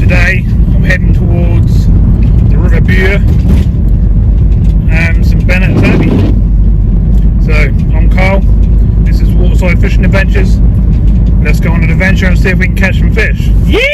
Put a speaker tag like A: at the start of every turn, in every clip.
A: today I'm heading towards the River Bure and some Bennett abbey. So I'm Carl, this is Waterside Fishing Adventures. Let's go on an adventure and see if we can catch some fish. Yeah!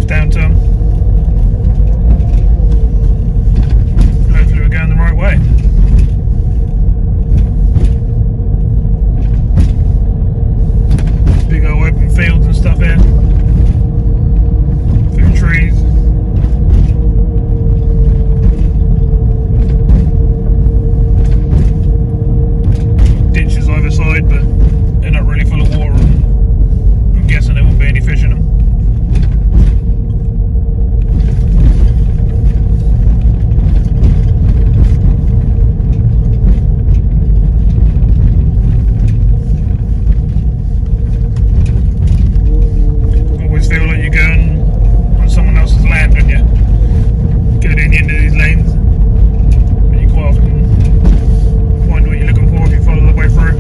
A: Down to them. Hopefully we're going the right way. Big old open fields and stuff here. Few trees. Ditches either side, but they're not really full of water. I'm guessing there won't be any fish in them. Feel like you're going on someone else's land when you go down the end of these lanes, but you quite often find what you're looking for if you follow the way through.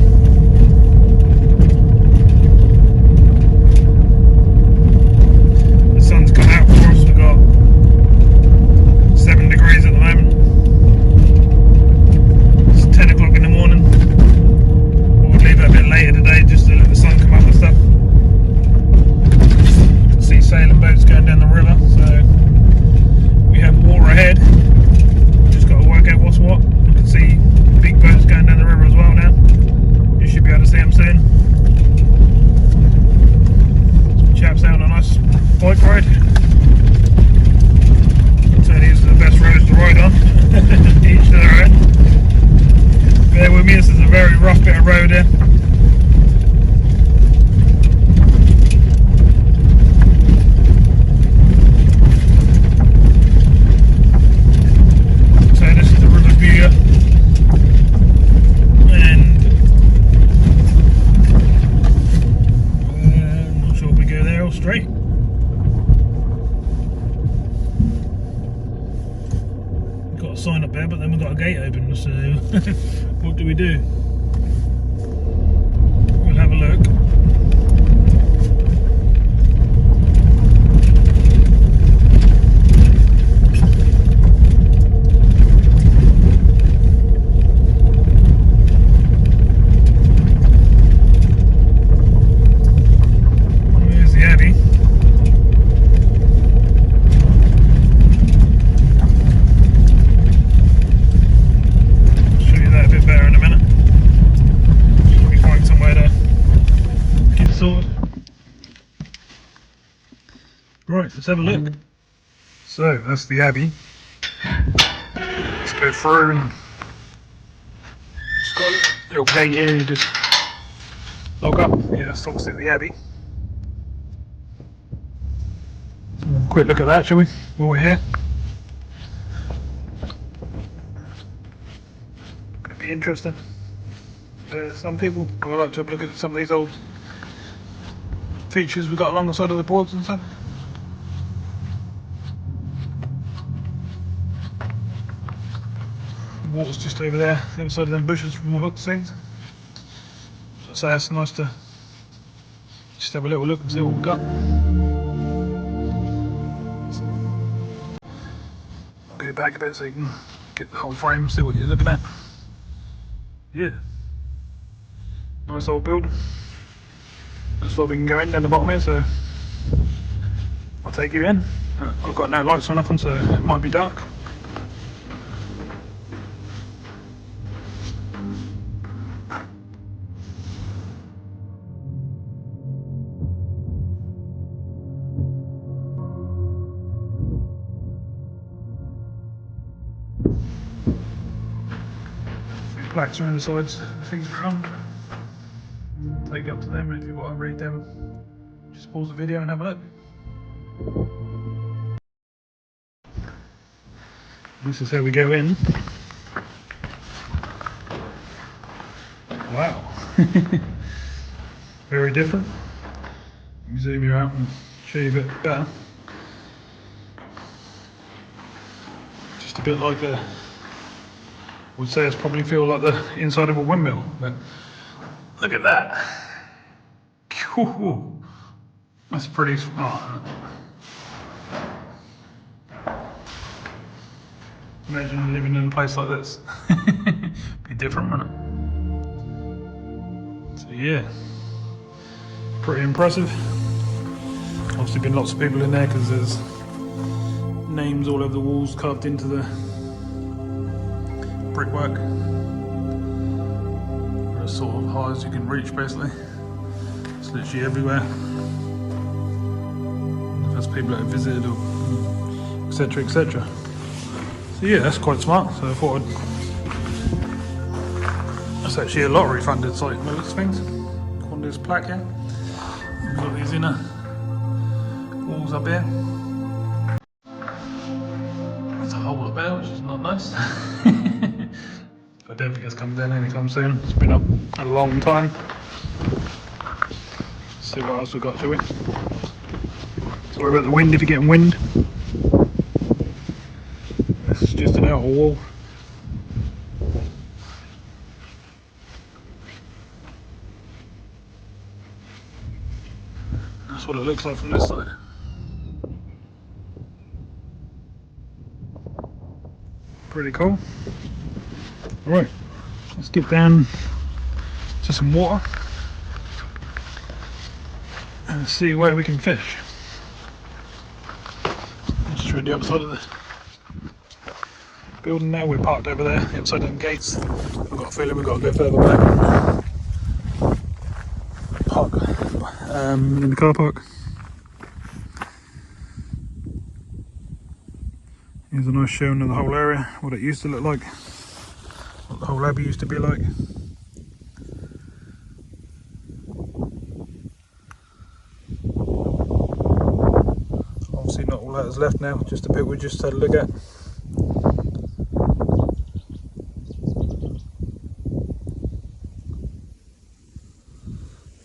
A: The sun's come out for us. We've got 7 degrees at the moment. It's 10 o'clock in the morning. We'll leave it a bit later today just to let the sun come up and stuff. See sailing boats going down the river, so we have water ahead. Just got to work out what's what. You can see big boats going down the river as well now. You should be able to see them soon. Some chaps out on a nice bike ride. So these are the best roads to ride on. Each to their own. Bear with me, this is a very rough bit of road here. Straight. We've got a sign up there, but then we've got a gate open, so what do we do? We'll have a look. Right, let's have a look. So that's the abbey. Let's go through and it's got a little gate here. You just log up. Yeah, that's obviously the abbey. Quick look at that, shall we? While we're here. Could be interesting. Some people would like to have a look at some of these old features we've got along the side of the boards and stuff. The water's just over there, the other side of them bushes from the hook things. So that's nice to just have a little look and see what we've got. I'll go back a bit so you can get the whole frame, see what you're looking at. Yeah. nice old build. Looks like we can go in down the bottom here, so I'll take you in. I've got no lights or nothing, so it might be dark. Plaques around the sides, things are on. Take it up to them, if you want to read them, just pause the video and have a look. This is how we go in. Wow. Very different. Let me zoom you out and show you a bit better. Just a bit like the, would say it's probably feel like the inside of a windmill, but look at that. Ooh, that's pretty. Oh. Imagine living in a place like this. Be different, wouldn't it? So yeah, pretty impressive. Obviously been lots of people in there because there's names all over the walls carved into the brickwork. As sort of high as you can reach, basically. It's literally everywhere. There's people that have visited, or etc, etc. So yeah, that's quite smart. So I thought that's actually a lottery funded site, most things. On this plaque here. We've got these inner walls up here. There's a hole up there, which is not nice. I don't think it's coming down anytime soon. It's been up a long time. Let's see what else we've got, shall we? Sorry about the wind if you're getting wind. This is just an outer wall. That's what it looks like from this side. Pretty cool. Right, let's get down to some water and see where we can fish. Just through the other side of the building now. We're parked over there, the upside down gates. I've got a feeling we've got to go further back. Park in the car park. Here's a nice showing of the whole area, what it used to look like. What the whole abbey used to be like. Obviously not all that is left now, just a bit we just had a look at.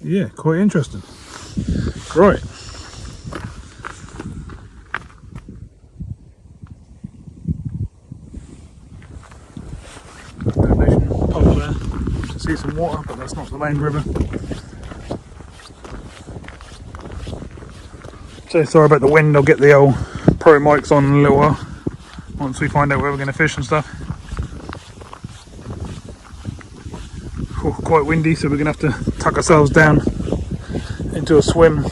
A: Yeah, quite interesting. Right. See some water, but that's not the main river. So sorry about the wind. I'll get the old pro mics on in a little while once we find out where we're going to fish and stuff. Oh, quite windy, so we're going to have to tuck ourselves down into a swim,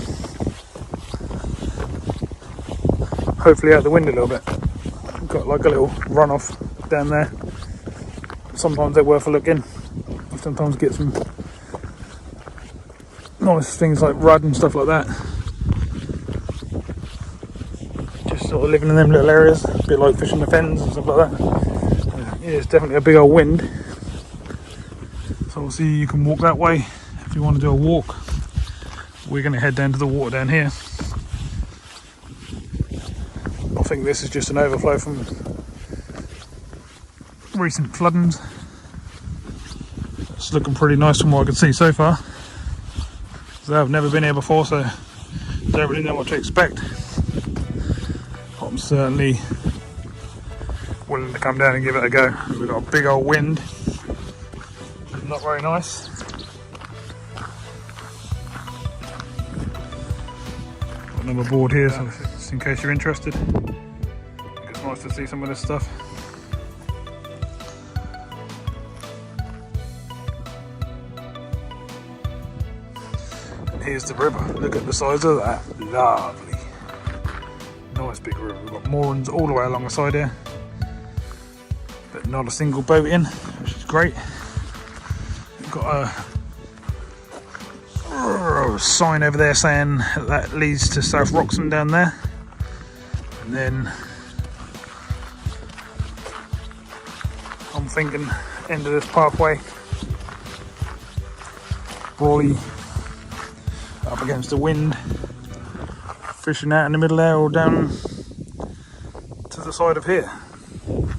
A: hopefully out the wind a little bit. We've got like a little runoff down there. Sometimes they're worth a look in. Sometimes get some nice things like rudd and stuff like that. Just sort of living in them little areas, a bit like fishing the fens and stuff like that. Yeah, it's definitely a big old wind. So obviously you can walk that way if you want to do a walk. We're going to head down to the water down here. I think this is just an overflow from recent floodings. It's looking pretty nice from what I can see so far. So I've never been here before, so don't really know what to expect. I'm certainly willing to come down and give it a go. We've got a big old wind. Not very nice. Got another board here, so just in case you're interested. It's nice to see some of this stuff. here's the river. Look at the size of that. Lovely. Nice big river. We've got moorings all the way along the side here, but not a single boat in, which is great. We've got a sign over there saying that leads to South Roxham down there, and then I'm thinking end of this pathway, Brawley up against the wind, fishing out in the middle there or down to the side of here.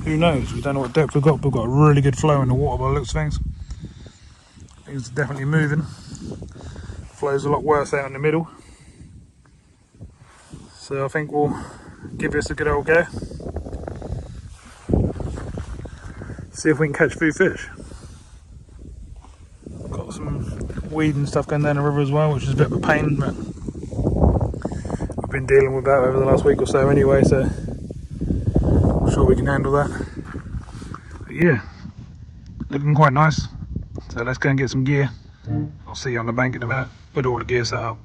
A: Who knows? We don't know what depth we've got. We've got a really good flow in the water by the looks of things. Things are definitely moving. Flow's a lot worse out in the middle. So I think we'll give this a good old go. See if we can catch a few fish. Got some weed and stuff going down the river as well, which is a bit of a pain, but I've been dealing with that over the last week or so anyway, so I'm sure we can handle that. But yeah, looking quite nice. So let's go and get some gear. I'll see you on the bank in a minute. Put all the gear set up.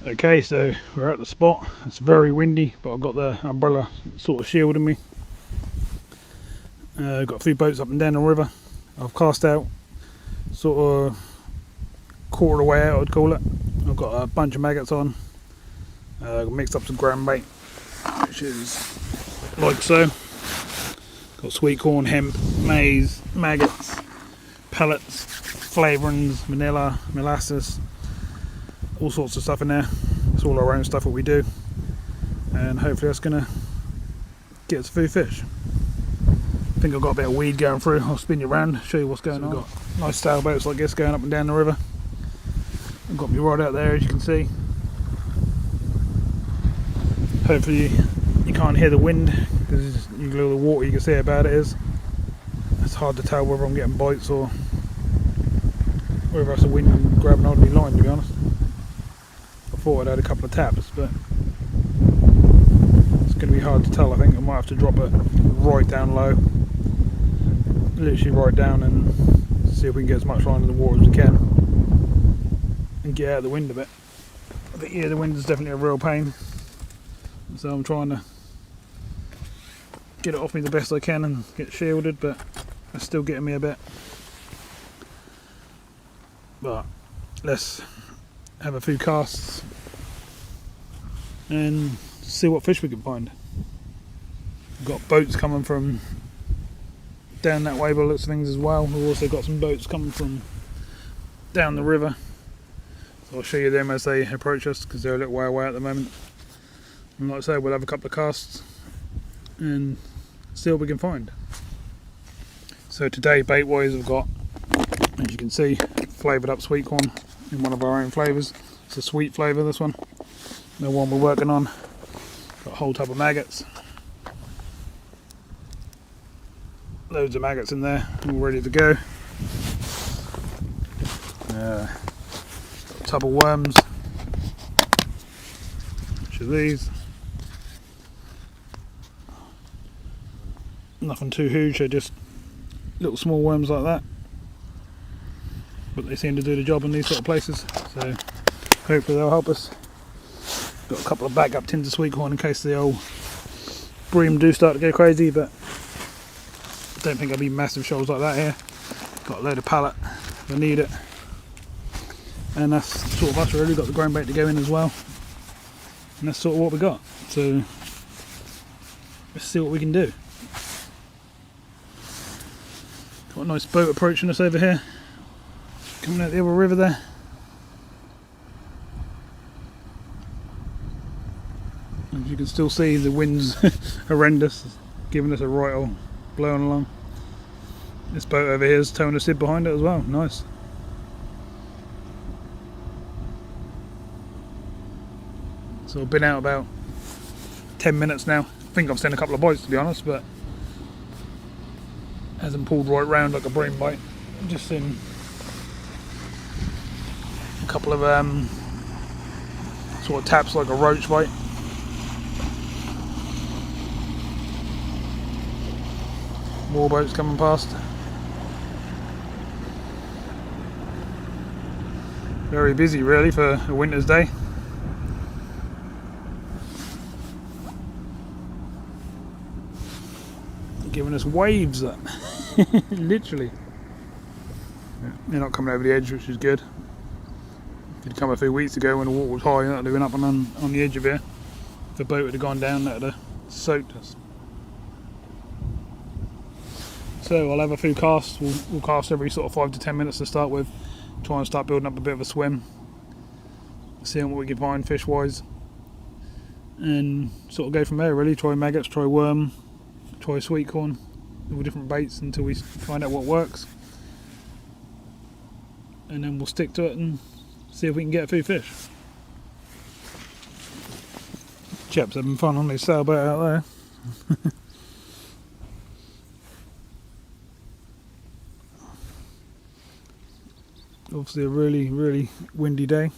A: Okay, so we're at the spot. It's very windy, but I've got the umbrella sort of shielding me. Got a few boats up and down the river. I've cast out sort of quarter of the way out, I'd call it. I've got a bunch of maggots on. Mixed up some ground bait, which is like so. Got sweet corn, hemp, maize, maggots, pellets, flavourings, vanilla, molasses, all sorts of stuff in there. It's all our own stuff that we do, and hopefully that's gonna get us a few fish. I think I've got a bit of weed going through. I'll spin you around, show you what's going on. We've got nice sailboats like this going up and down the river. I've got me right out there, as you can see. Hopefully you can't hear the wind, because you can look at the water, you can see how bad it is. It's hard to tell whether I'm getting bites or whether it's the wind grabbing hold of my line, to be honest. I thought I'd had a couple of taps, but it's going to be hard to tell. I think I might have to drop it right down low, literally right down, and see if we can get as much line in the water as we can and get out of the wind a bit. But yeah, the wind is definitely a real pain, so I'm trying to get it off me the best I can and get shielded, but it's still getting me a bit. But let's have a few casts and see what fish we can find. We've got boats coming from down that way by the looks of things as well. We've also got some boats coming from down the river, so I'll show you them as they approach us, because they're a little way away at the moment. And like I say, we'll have a couple of casts and see what we can find. So today, bait wise, we've got, as you can see, flavoured up sweet corn in one of our own flavours. It's a sweet flavour, this one. The one we're working on. Got a whole tub of maggots. Loads of maggots in there, all ready to go. Got a tub of worms, which are these. Nothing too huge, they're just little small worms like that, but they seem to do the job in these sort of places, so hopefully they'll help us. Got a couple of backup tins of sweet corn in case the old bream do start to go crazy, but I don't think there'll be massive shoals like that here. Got a load of pallet if I need it, and that's sort of us really. Got the ground bait to go in as well, and that's sort of what we got, so let's see what we can do. Got a nice boat approaching us over here, coming out the other river there. As you can still see, the wind's horrendous. giving us a right old blowing along. This boat over here is towing a SID behind it as well. Nice. So I've been out about 10 minutes now. I think I've seen a couple of bites, to be honest, but hasn't pulled right round like a brain bite. I've just seen a couple of sort of taps like a roach bite. More boats coming past. Very busy really for a winter's day. Giving us waves that literally. They're not coming over the edge, which is good. If you'd come a few weeks ago when the water was high, that would have been up on the edge of here. If the boat would have gone down, that would have soaked us. So I'll have a few casts. We'll cast every sort of 5 to 10 minutes to start with. Try and start building up a bit of a swim. Seeing what we can find fish wise. And sort of go from there really. Try maggots, try worm, try sweet corn, all different baits until we find out what works, and then we'll stick to it and see if we can get a few fish. Chaps having fun on this sailboat out there. Obviously a really windy day.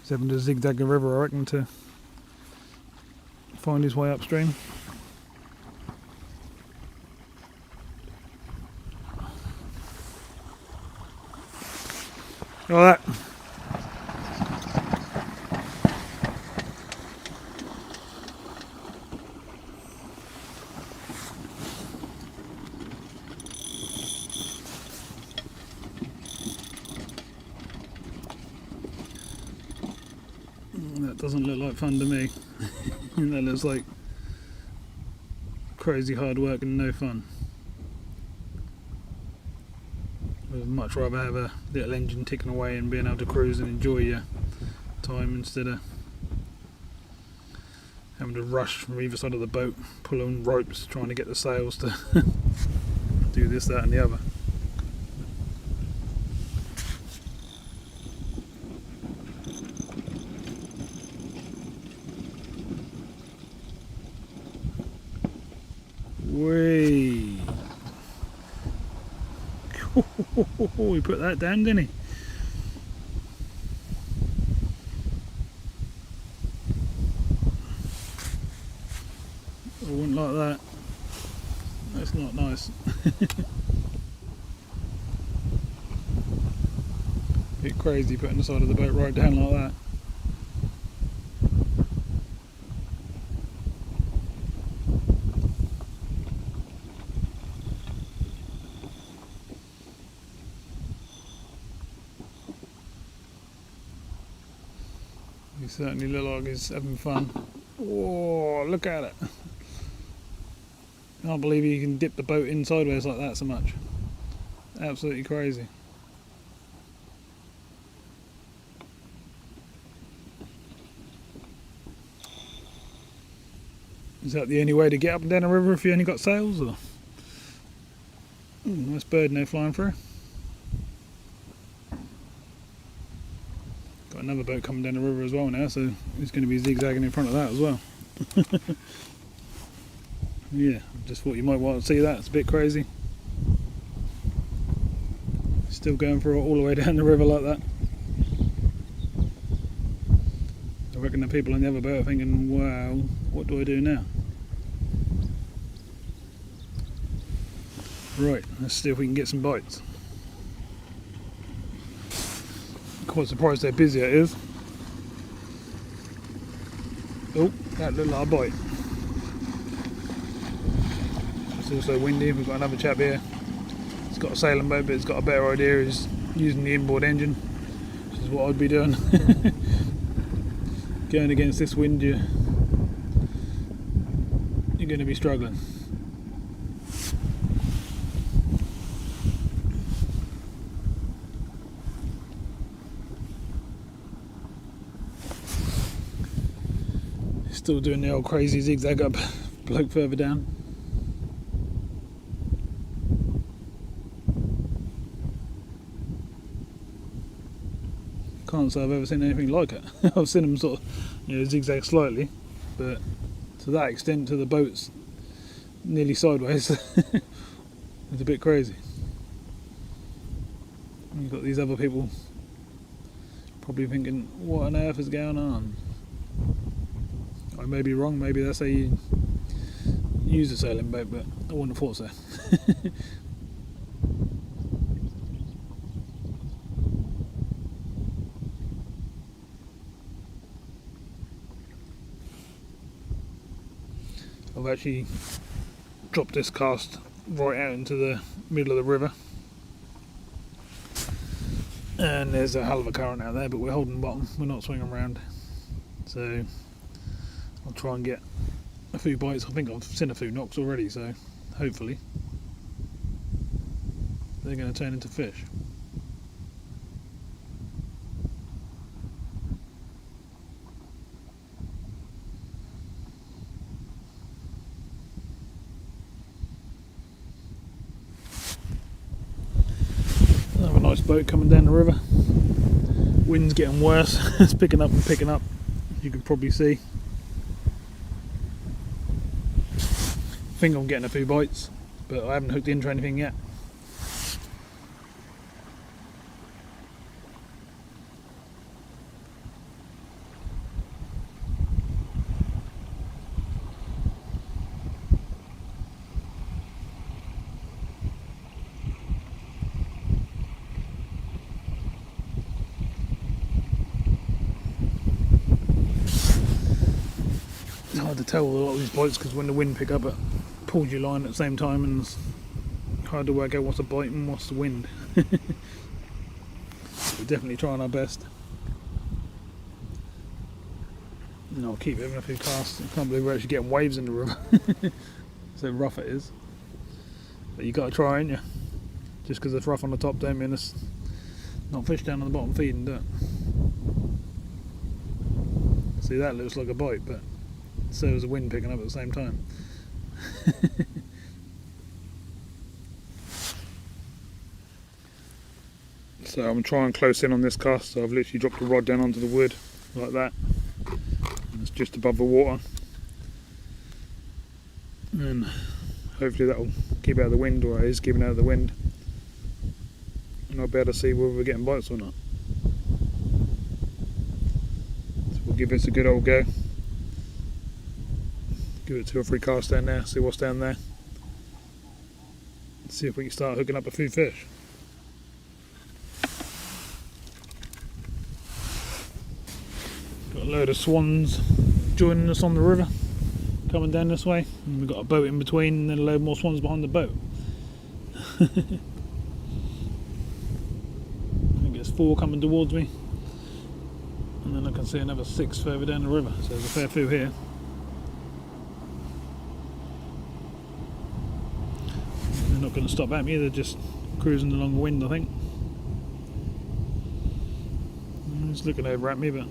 A: He's having to zigzag the river, I reckon, to find his way upstream. Like that. That doesn't look like fun to me. That looks like crazy hard work and no fun. I'd much rather have a little engine ticking away and being able to cruise and enjoy your time instead of having to rush from either side of the boat, pulling ropes, trying to get the sails to do this, that and the other. Whee! He put that down, didn't he? I wouldn't like that. That's not nice. Bit crazy putting the side of the boat right down like that. He certainly looks like he's having fun. Whoa, look at it. I can't believe you can dip the boat in sideways like that so much. Absolutely crazy. Is that the only way to get up and down the river if you only got sails? Or? Nice bird now flying through. Got another boat coming down the river as well now, so he's going to be zigzagging in front of that as well. Yeah, just thought you might want to see that. It's a bit crazy. Still going for all the way down the river like that. I reckon the people on the other boat are thinking, wow, what do I do now? Right, let's see if we can get some bites. Quite surprised how busy it is. Oh, that looked like a bite. It's also windy. We've got another chap here. He's got a sailing boat, but he's got a better idea. He's using the inboard engine, which is what I'd be doing. Going against this wind, you're going to be struggling. Still doing the old crazy zigzag up bloke further down. Can't say I've ever seen anything like it. I've seen them sort of, zigzag slightly, but to that extent, to the boat's nearly sideways, it's a bit crazy. And you've got these other people probably thinking, what on earth is going on? I may be wrong, maybe that's how you use a sailing boat, but I wouldn't have thought so. I've actually dropped this cast right out into the middle of the river, and there's a hell of a current out there, but we're holding bottom, we're not swinging around, so I'll try and get a few bites. I think I've seen a few knocks already, so hopefully they're going to turn into fish. Another nice boat coming down the river. Wind's getting worse. It's picking up and picking up, you can probably see. I think I'm getting a few bites, but I haven't hooked into anything yet. It's hard to tell with a lot of these bites because when the wind pick up, it pulls your line at the same time, and it's hard to work out what's a bite and what's the wind. We're definitely trying our best. And I'll keep having a few casts. I can't believe we're actually getting waves in the river. So rough it is. But you got to try, ain't you? Just because it's rough on the top don't mean it's not fish down on the bottom feeding, do it? See, that looks like a bite, but so is the wind picking up at the same time. So I'm trying close in on this cast, so I've literally dropped the rod down onto the wood like that, and it's just above the water, and hopefully that'll keep out of the wind, or it is keeping out of the wind, and I'll be able to see whether we're getting bites or not. So we'll give this a good old go. Give it 2 or 3 casts down there, see what's down there, see if we can start hooking up a few fish. Got a load of swans joining us on the river, coming down this way, and we've got a boat in between and then a load more swans behind the boat. I think there's 4 coming towards me, and then I can see another 6 further down the river, so there's a fair few here. They're not going to stop at me, they're just cruising along the wind, I think. It's looking over at me, but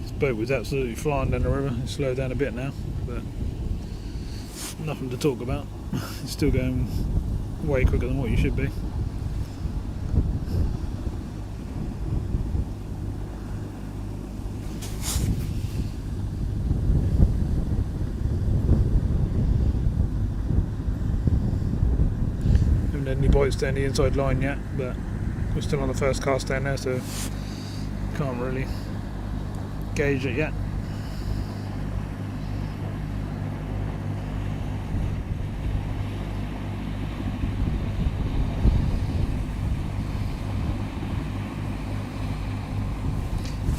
A: this boat was absolutely flying down the river. It's slowed down a bit now, but nothing to talk about. It's still going way quicker than what you should be. Haven't had any bites down the inside line yet, but we're still on the first cast down there, so can't really gauge it yet.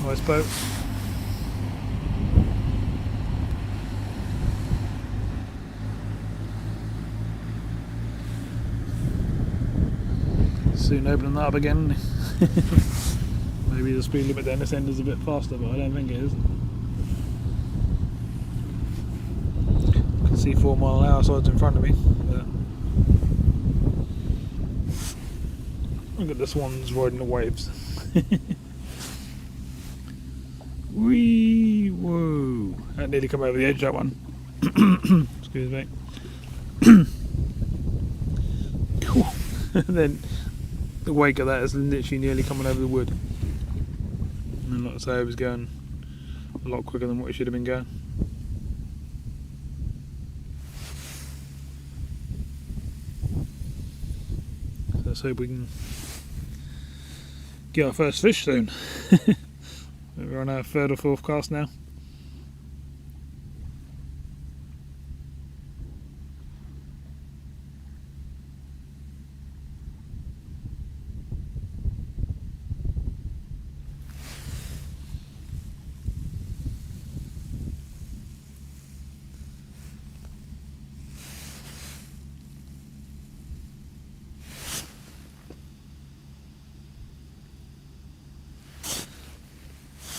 A: Nice boat. Soon opening that up again. Maybe the speed limit down this end is a bit faster, but I don't think it is. can see 4 mile an hour sides in front of me. But look at the swans riding the waves. Wee, whoa! That nearly come over the edge, that one. Excuse me. Cool. And then the wake of that is literally nearly coming over the wood. And like I say, it was going a lot quicker than what it should have been going. So let's hope we can get our first fish soon. We're on our 3rd or 4th cast now.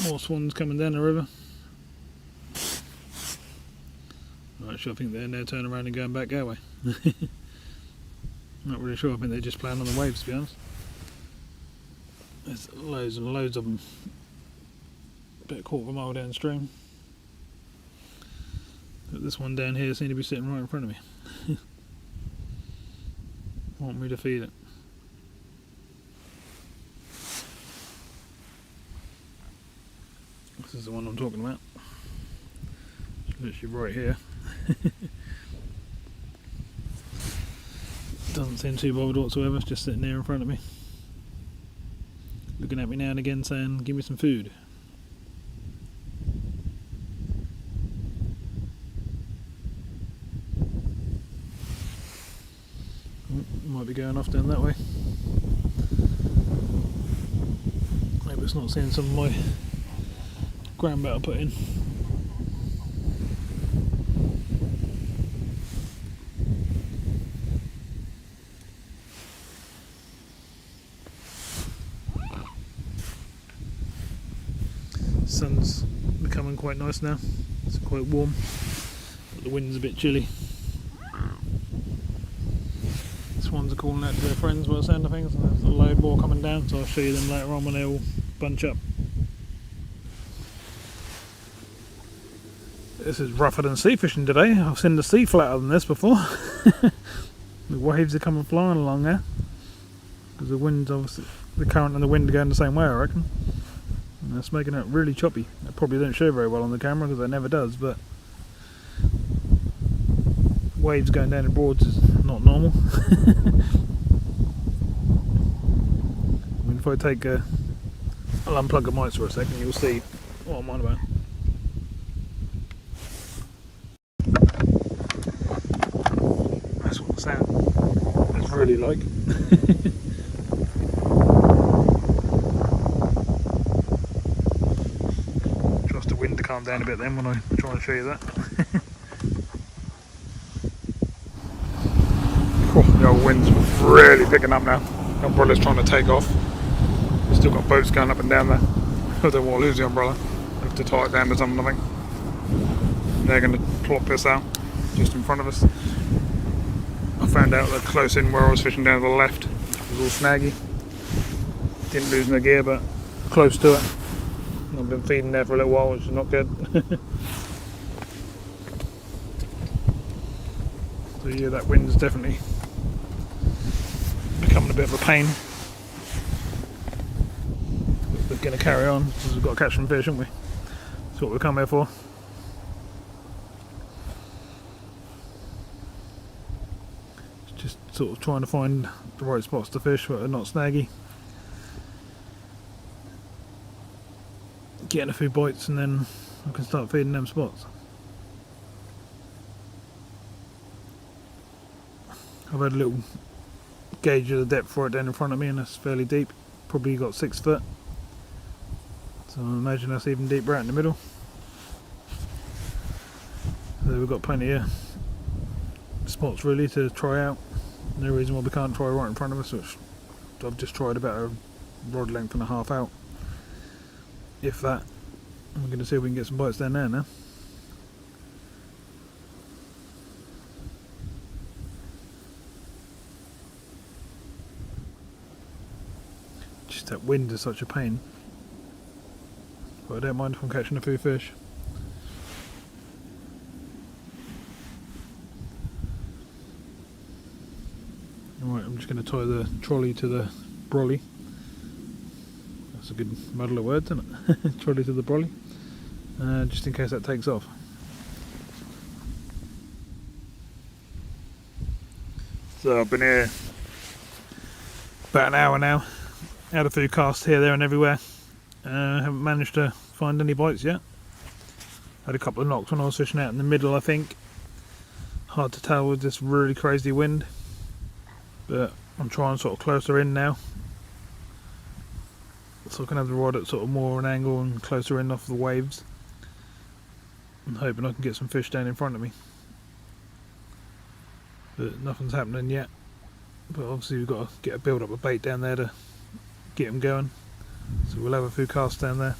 A: More swans coming down the river. Not sure, I think they're now turning around and going back that way. Not really sure, I think they're just playing on the waves, to be honest. There's loads and loads of them. About a quarter of a mile downstream. But this one down here seems to be sitting right in front of me. Want me to feed it. This is the one I'm talking about. It's literally right here. Doesn't seem too bothered whatsoever, it's just sitting there in front of me. Looking at me now and again saying, give me some food. Might be going off down that way. Maybe it's not seeing some of my ground bait I put in. Sun's becoming quite nice now. It's quite warm, but the wind's a bit chilly. Swans are calling out to their friends by the sound of things, and there's a load more coming down, so I'll show you them later on when they all bunch up. This is rougher than sea fishing today. I've seen the sea flatter than this before. The waves are coming flying along there because the wind's obviously, the current and the wind are going the same way, I reckon. And that's making it really choppy. It probably don't show very well on the camera because it never does, but waves going down in Broads is not normal. I mean, if I take I'll unplug the mics for a second, you'll see what I'm on about. That's what the sound is really like. Trust the wind to calm down a bit then when I try and show you that. The old wind's really picking up now. The umbrella's trying to take off. We've still got boats going up and down there. I don't want to lose the umbrella. I have to tie it down to something, I think. They're going to plop this out just in front of us. I found out that close in where I was fishing down to the left was all snaggy. Didn't lose my gear, but close to it. I've been feeding there for a little while, which is not good. So yeah, that wind's definitely becoming a bit of a pain. But we're going to carry on because we've got to catch some fish, haven't we? That's what we come here for. It's just sort of trying to find the right spots to fish that are not snaggy. Getting a few bites and then I can start feeding them spots. I've had a little gauge of the depth for it down in front of me and it's fairly deep. Probably got 6 foot. So I imagine that's even deeper out in the middle. So we've got plenty of spots really to try out. No reason why we can't try right in front of us, which I've just tried about a rod length and a half out. If that. We're going to see if we can get some bites down there now. that wind is such a pain. But I don't mind if I'm catching a few fish. Alright, I'm just going to tie the trolley to the brolly. That's a good muddle of words, isn't it? Trolley to the brolly. Just in case that takes off. So I've been here about an hour now. Had a few casts here, there and everywhere. Haven't managed to find any bites yet. Had a couple of knocks when I was fishing out in the middle, I think. Hard to tell with this really crazy wind. But I'm trying sort of closer in now. So I can have the rod at sort of more an angle and closer in off the waves. I'm hoping I can get some fish down in front of me. But nothing's happening yet. But obviously we've got to get a build up of bait down there to get them going. So we'll have a few casts down there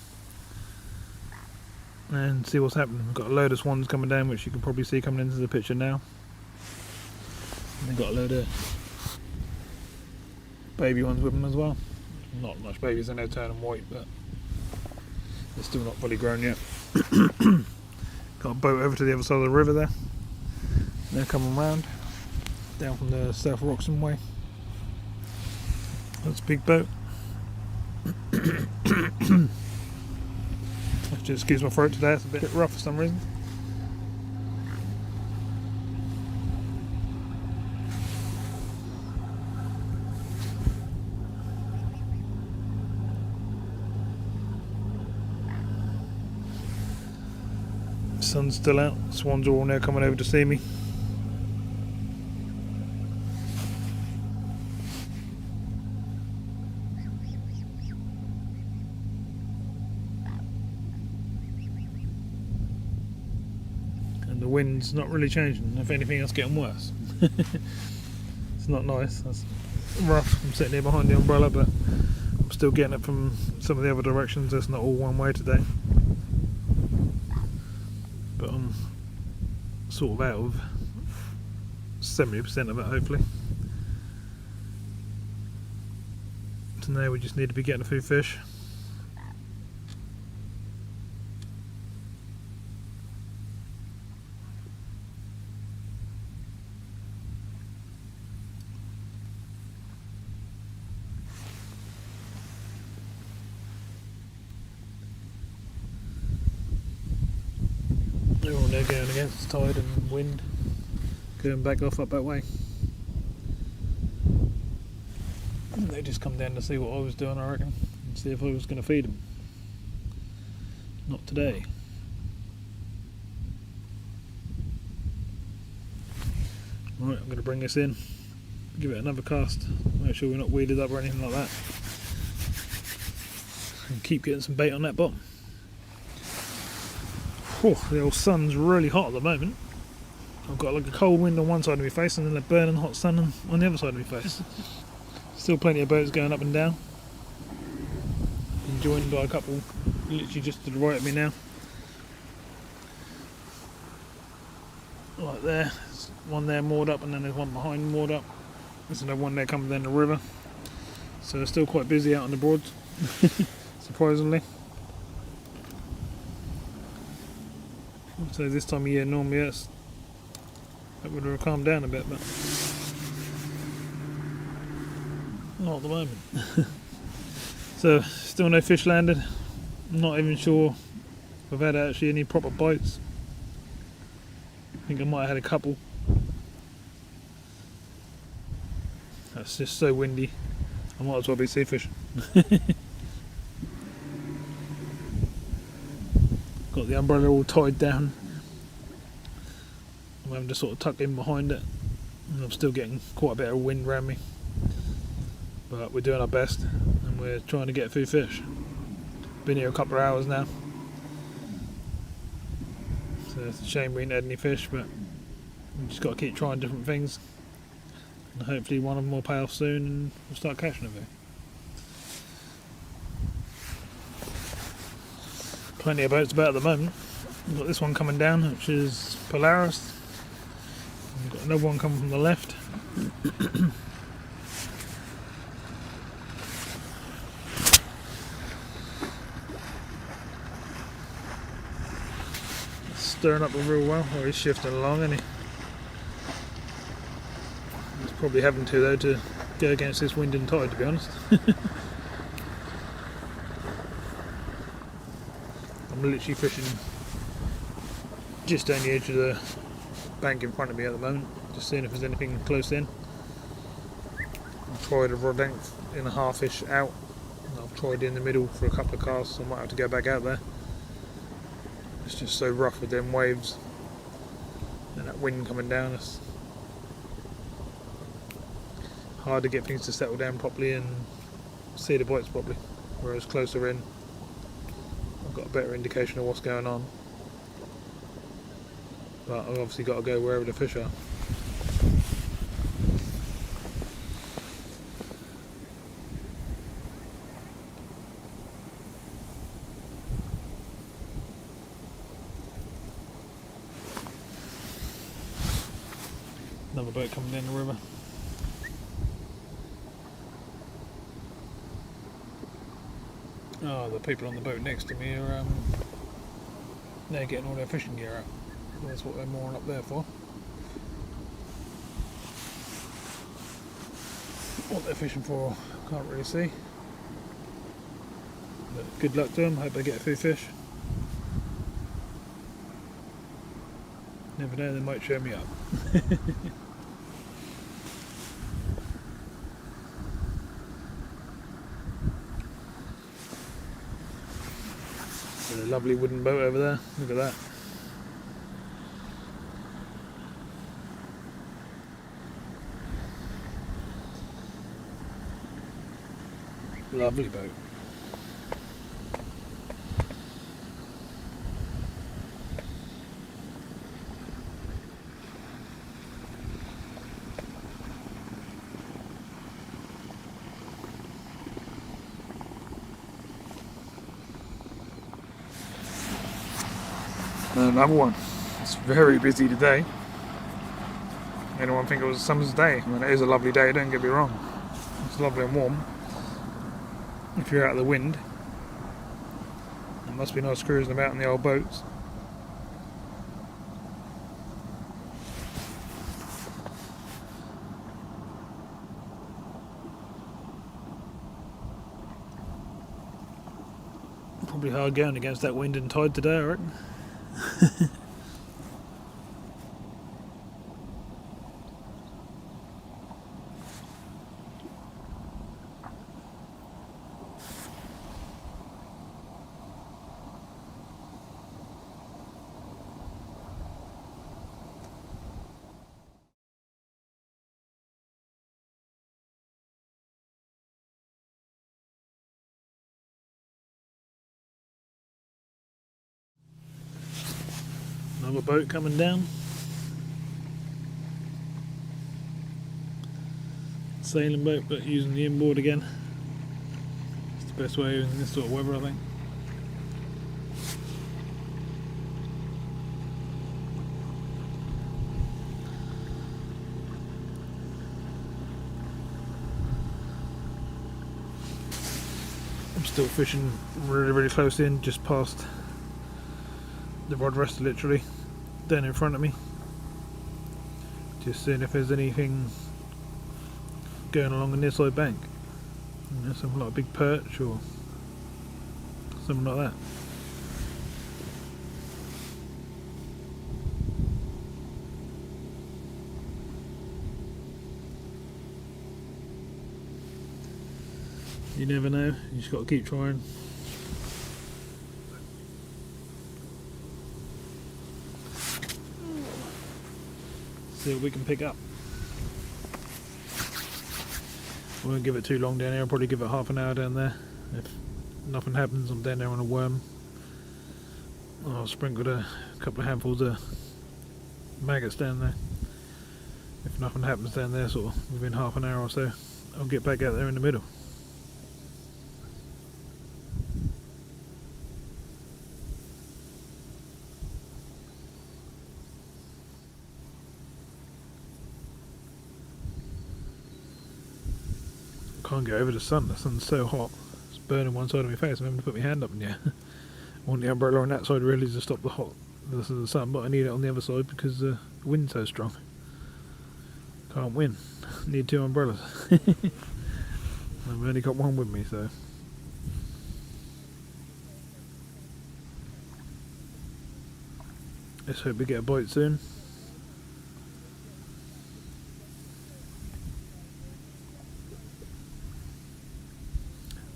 A: and see what's happening. We've got a load of swans coming down, which you can probably see coming into the picture now. And they've got a load of baby ones with them as well. Not much babies, they're turning white, but they're still not fully grown yet. Got a boat over to the other side of the river there. They're coming round down from the South Roxham way. That's a big boat. Just excuse my throat today, it's a bit rough for some reason. Sun's still out, swans are all now coming over to see me. And the wind's not really changing, if anything it's getting worse. It's not nice, that's rough. I'm sitting here behind the umbrella, but I'm still getting it from some of the other directions. It's not all one way today. But I'm sort of out of 70% of it, hopefully. So now we just need to be getting a few fish. They're all now going against tide and wind, going back off up that way. And they just come down to see what I was doing, I reckon, and see if I was going to feed them. Not today. Right, I'm going to bring this in, give it another cast, make sure we're not weeded up or anything like that, and keep getting some bait on that bottom. Oh, the old sun's really hot at the moment. I've got like a cold wind on one side of my face and then a burning hot sun on the other side of my face. Still plenty of boats going up and down. Been joined by a couple literally just to the right of me now. Right there, there's one there moored up and then there's one behind moored up. There's another one there coming down the river. So it's still quite busy out on the Broads, surprisingly. So this time of year normally that would have calmed down a bit, but not at the moment. So still no fish landed. I'm not even sure if I've had actually any proper bites. I think I might have had a couple. That's just so windy. I might as well be sea fishing. Got the umbrella all tied down. I'm having to sort of tuck in behind it, and I'm still getting quite a bit of wind around me. But we're doing our best, and we're trying to get a few fish. Been here a couple of hours now, so it's a shame we ain't had any fish, but we've just got to keep trying different things, and hopefully one of them will pay off soon, and we'll start catching a few. Plenty of boats about at the moment. We've got this one coming down, which is Polaris. We've got another one coming from the left. stirring up real well, or he's shifting along, isn't he? He's probably having to though to go against this wind and tide, to be honest. I'm literally fishing just on the edge of the bank in front of me at the moment, just seeing if there's anything close in. I've tried a rod length and a half-ish out. I've tried in the middle for a couple of casts, so I might have to go back out there. It's just so rough with them waves and that wind coming down. It's hard to get things to settle down properly and see the bites properly, whereas closer in I've got a better indication of what's going on. But I've obviously got to go wherever the fish are. Another boat coming down the river. Oh, the people on the boat next to me are they're getting all their fishing gear out. That's what they're mooring up there for. What they're fishing for, I can't really see. But good luck to them, hope they get a few fish. Never know, they might show me up. There's a lovely wooden boat over there, look at that. Lovely boat. Another one. It's very busy today. Anyone think it was a summer's day? I mean, it is a lovely day, don't get me wrong. It's lovely and warm. If you're out of the wind, it must be nice cruising about in the old boats. Probably hard going against that wind and tide today, I reckon. Another boat coming down. Sailing boat, but using the inboard again. It's the best way in this sort of weather, I think. I'm still fishing really, really close in, just past the rod rest, literally down in front of me, just seeing if there's anything going along on this side bank, you know, something like a big perch or something like that. You never know, you just got to keep trying. See what we can pick up. I won't give it too long down here, I'll probably give it half an hour down there. If nothing happens, I'm down there on a worm. I'll sprinkle a couple of handfuls of maggots down there. If nothing happens down there, sort of within half an hour or so, I'll get back out there in the middle. Can't get over the sun's so hot, it's burning one side of my face. I'm having to put my hand up in the air. I want the umbrella on that side really to stop the hot this is something, but I need it on the other side because the wind's so strong. Can't win. Need 2 umbrellas. I've only got one with me, so. Let's hope we get a bite soon.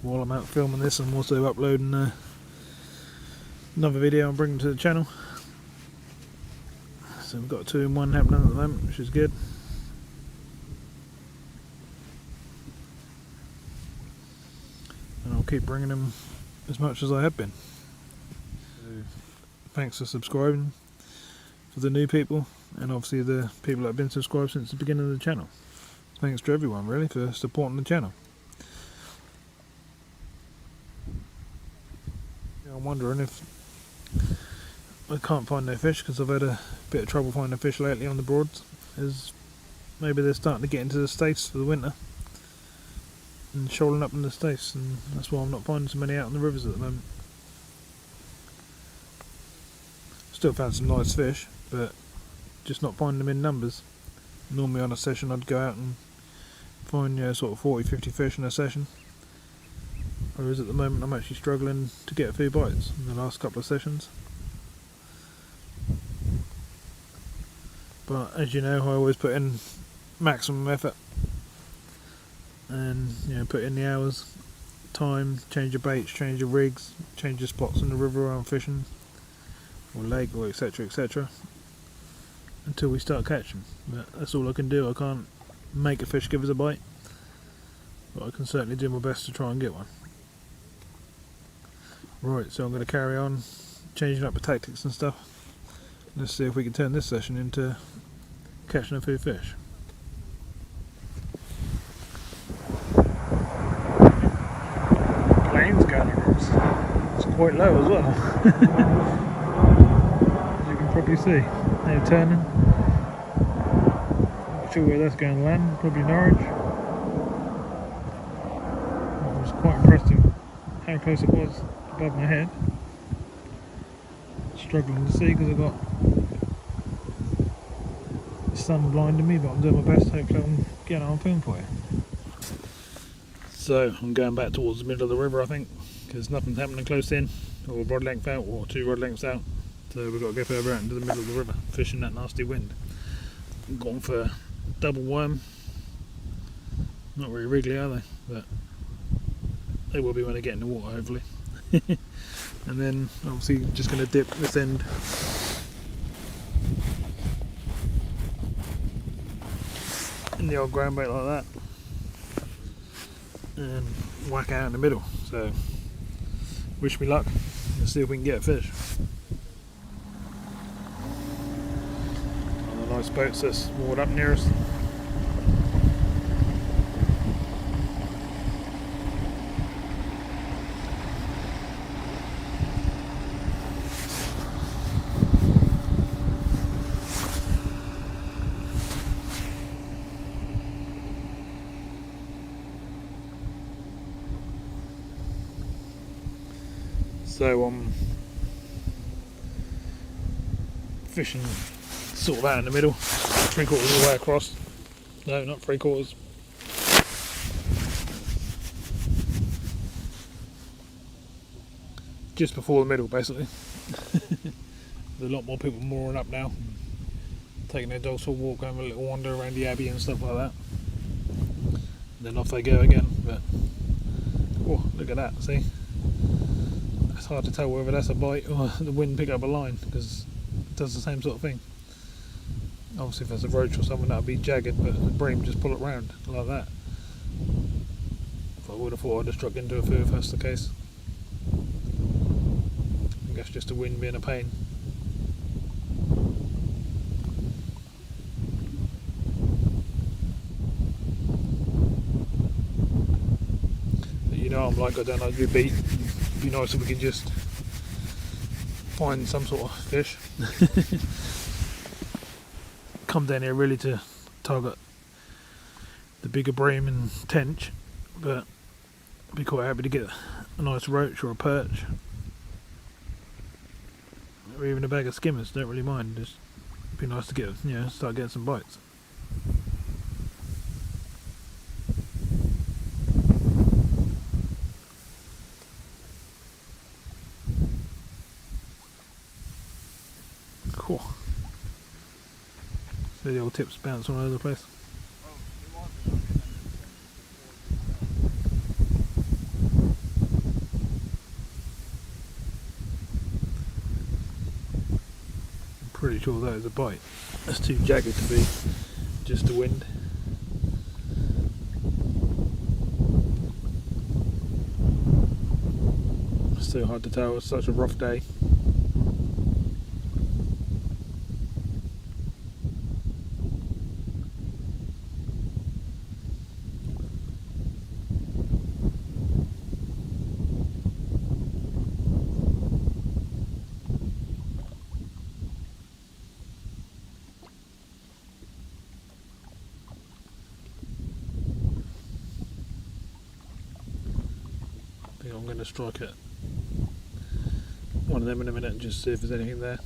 A: While I'm out filming this, I'm also uploading another video and bringing to the channel. So we've got 2 in 1 happening at the moment, which is good. And I'll keep bringing them as much as I have been. So, thanks for subscribing for the new people, and obviously the people that have been subscribed since the beginning of the channel. Thanks to everyone really for supporting the channel. I'm wondering if I can't find no fish because I've had a bit of trouble finding fish lately on the Broads, as maybe they're starting to get into the stace for the winter and shoaling up in the stace, and that's why I'm not finding so many out in the rivers at the moment. Still found some nice fish, but just not finding them in numbers. Normally on a session I'd go out and find, you know, sort of 40-50 fish in a session. Whereas at the moment I'm actually struggling to get a few bites in the last couple of sessions. But as you know, I always put in maximum effort and, you know, put in the hours, time, change your baits, change your rigs, change your spots in the river where I'm fishing, or lake, or etc, etc, until we start catching. But that's all I can do. I can't make a fish give us a bite, but I can certainly do my best to try and get one. Right, so I'm going to carry on changing up the tactics and stuff. Let's see if we can turn this session into catching a few fish. Planes going across. It's quite low as well. As you can probably see. They're turning. Not sure where that's going to land, probably Norwich. I was quite impressed with how close it was above my head. Struggling to see because I've got the sun blinding me, but I'm doing my best. Hopefully I can get it on film for you. So I'm going back towards the middle of the river, I think, because nothing's happening close in, or rod length out, or 2 rod lengths out. So we've got to go further out into the middle of the river, fishing that nasty wind. I'm going for double worm. Not really wriggly, are they? But they will be when they get in the water, hopefully. And then obviously just going to dip this end in the old ground bait like that and whack out in the middle. So wish me luck. Let's see if we can get a fish on the nice boats that's moored up near us. So I'm fishing sort of out in the middle, 3/4 of the way across. No, not 3/4. Just before the middle, basically. There's a lot more people mooring up now, taking their dogs for a walk, having a little wander around the abbey and stuff like that. And then off they go again. But oh, look at that! See. It's hard to tell whether that's a bite or the wind pick up a line, because it does the same sort of thing. Obviously if there's a roach or something that would be jagged, but the bream just pull it round like that. If I would have thought I'd have struck into a few if that's the case. I think that's just the wind being a pain. But you know I'm like, I don't like to be beat. It'd be nice if we could just find some sort of fish. Come down here really to target the bigger bream and tench, but I'd be quite happy to get a nice roach or a perch. or even a bag of skimmers, don't really mind. Just be nice to get, start getting some bites. Cool. So the old tips bounce all over the place. Pretty sure that is a bite. That's too jagged to be just the wind. Still hard to tell, it's such a rough day. I think I'm going to strike at one of them in a minute and just see if there's anything there.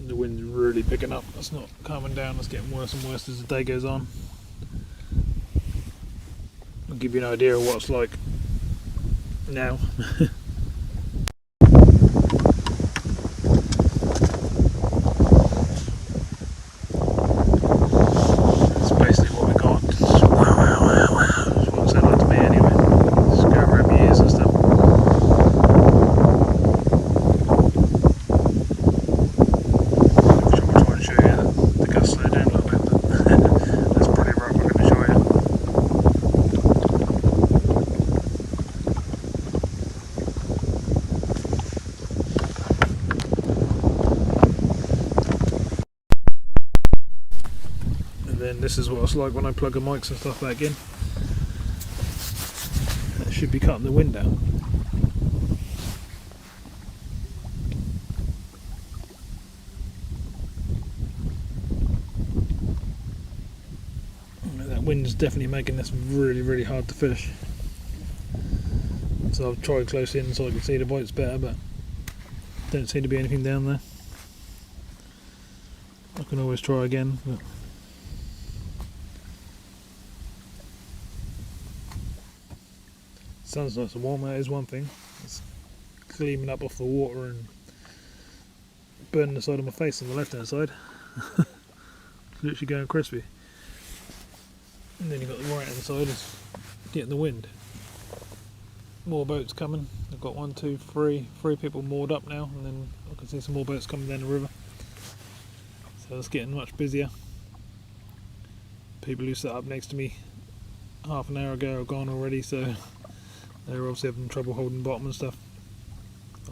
A: The wind's really picking up, that's not calming down, it's getting worse and worse as the day goes on. I'll give you an idea of what it's like now. Then this is what it's like when I plug the mics and stuff back in. That should be cutting the wind down. That wind is definitely making this really, really hard to fish. So I've tried close in so I can see the bites better, but don't seem to be anything down there. I can always try again, but sun's nice and warm, that is one thing. It's gleaming up off the water and burning the side of my face on the left hand side. It's literally going crispy. And then you've got the right hand side, is getting the wind. More boats coming. I've got 1, 2, 3 people moored up now, and then I can see some more boats coming down the river. So it's getting much busier. People who set up next to me half an hour ago are gone already, so they're obviously having trouble holding bottom and stuff.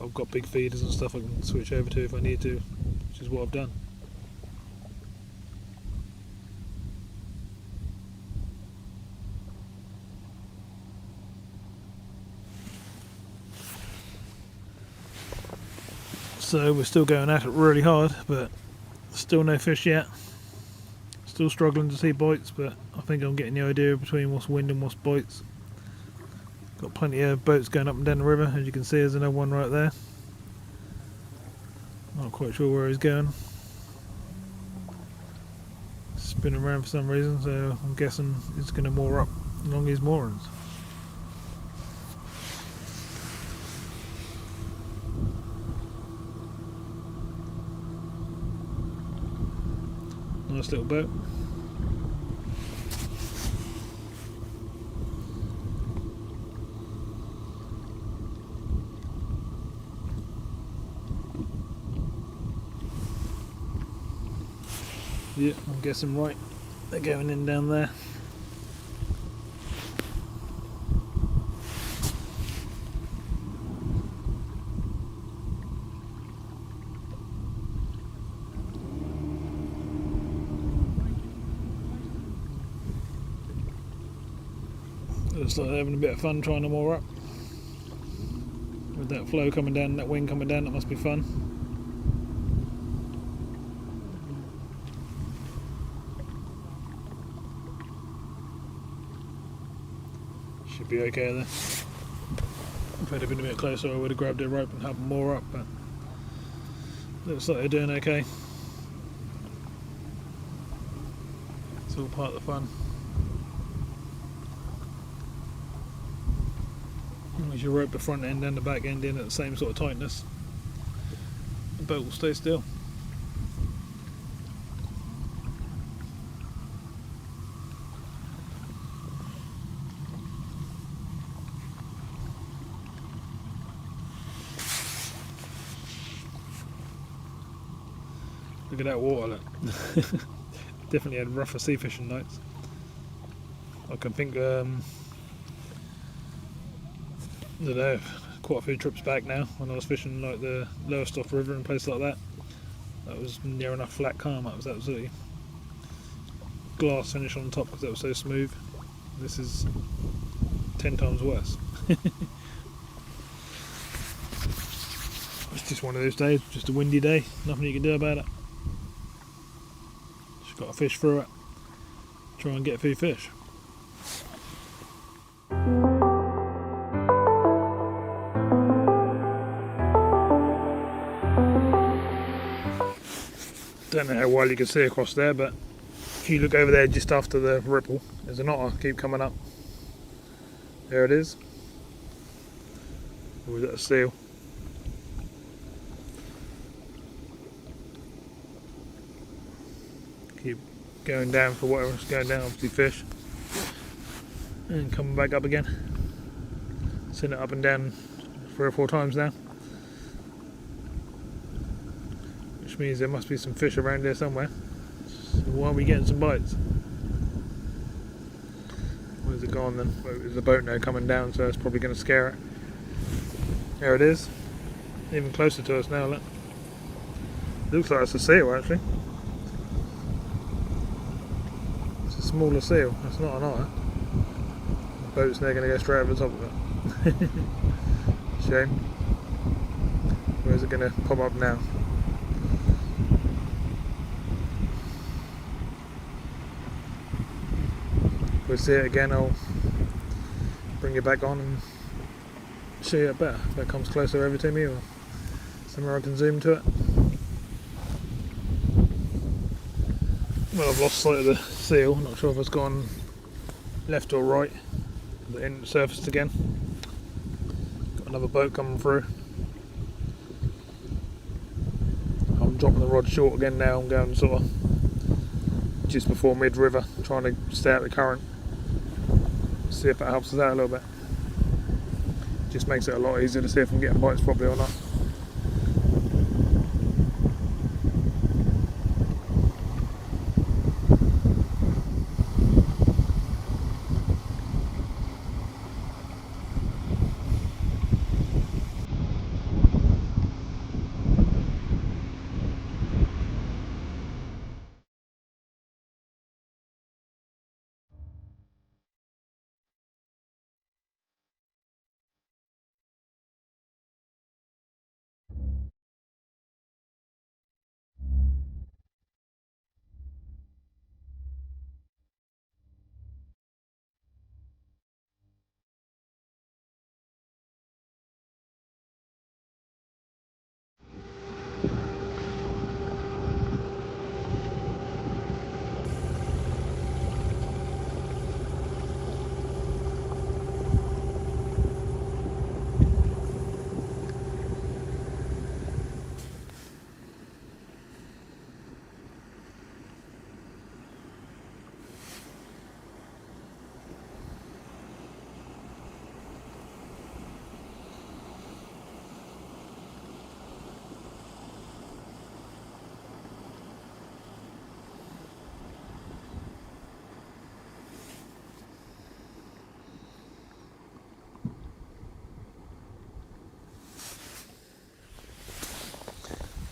A: I've got big feeders and stuff I can switch over to if I need to, which is what I've done. So we're still going at it really hard, but still no fish yet. Still struggling to see bites, but I think I'm getting the idea between what's wind and what's bites. Got plenty of boats going up and down the river, as you can see there's another one right there. Not quite sure where he's going. Spinning around for some reason, so I'm guessing he's going to moor up along his moorings. Nice little boat. Yeah, I'm guessing right. They're going in down there. Looks like they're having a bit of fun trying to moor up. With that flow coming down, that wind coming down, that must be fun. Should be okay there. If I'd have been a bit closer, I would have grabbed a rope and had more up, but looks like they're doing okay. It's all part of the fun. As long as you rope the front end and the back end in at the same sort of tightness, the boat will stay still. Look at that water, look. Definitely had rougher sea fishing nights. I can think, I don't know, quite a few trips back now when I was fishing like the Lowestoft River and places like that. That was near enough flat calm. That was absolutely glass finish on top because that was so smooth. This is 10 times worse. It's just one of those days, just a windy day, nothing you can do about it. Just got to fish through it, try and get a few fish. Don't know how well you can see across there, but if you look over there just after the ripple, there's an otter keep coming up. There it is. Or is that a seal? Keep going down for whatever's going down, obviously fish. And coming back up again. Seen it up and down 3 or 4 times now. Which means there must be some fish around there somewhere. So why are we getting some bites? Where's it gone then? Well, there's a boat now coming down, so it's probably going to scare it. There it is. Even closer to us now, look. Looks like it's a seal actually. It's a smaller seal, that's not an otter. The boat's now going to go straight over the top of it. Shame. Where's it going to pop up now? If we see it again, I'll bring it back on and show you it better. If it comes closer over to me or somewhere I can zoom to it. Well, I've lost sight of the seal, not sure if it's gone left or right, but it surfaced again. Got another boat coming through. I'm dropping the rod short again now. I'm going sort of just before mid-river, trying to stay out the current. See if it helps us out a little bit. Just makes it a lot easier to see if I'm getting bites properly or not.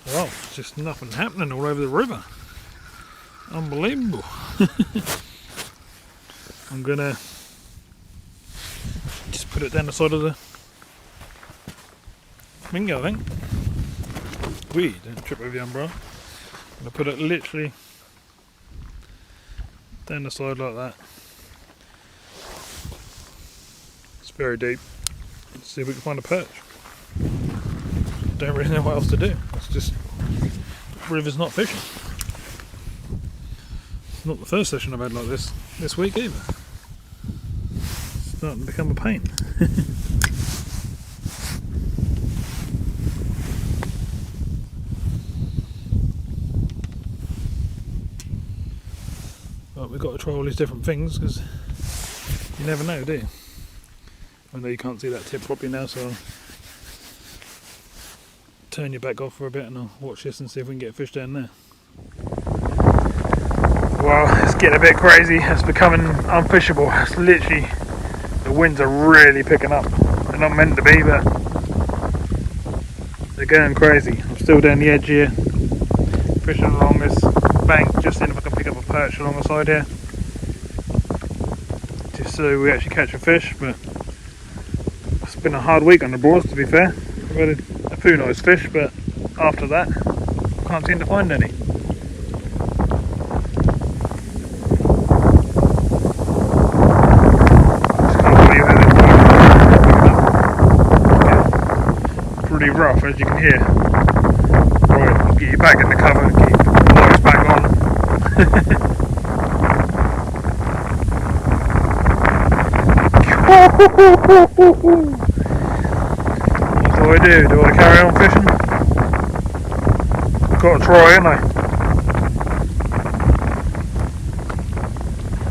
A: Well, it's just nothing happening all over the river. Unbelievable. I'm gonna just put it down the side of the Mingo, I think. Don't trip over the umbrella. I'm gonna put it literally down the side like that. very deep. Let's see if we can find a perch. Don't really know what else to do. It's just the river's not fishing. It's not the first session I've had like this week either. It's starting to become a pain. But we've got to try all these different things because you never know, do you? I know you can't see that tip properly now, so I'll turn you back off for a bit and I'll watch this and see if we can get a fish down there. Well, it's getting a bit crazy. It's becoming unfishable. It's literally, the winds are really picking up. They're not meant to be, but they're going crazy. I'm still down the edge here, fishing along this bank, just seeing if I can pick up a perch along the side here, just so we actually catch a fish. But it's been a hard week on the boards, to be fair. We've had a few nice fish, but after that, I can't seem to find any. Just can't believe how they're pretty rough, as you can hear. Right, I'll get you back in the cover and keep the lights back on. What do? Do I carry on fishing? Got to try, ain't I?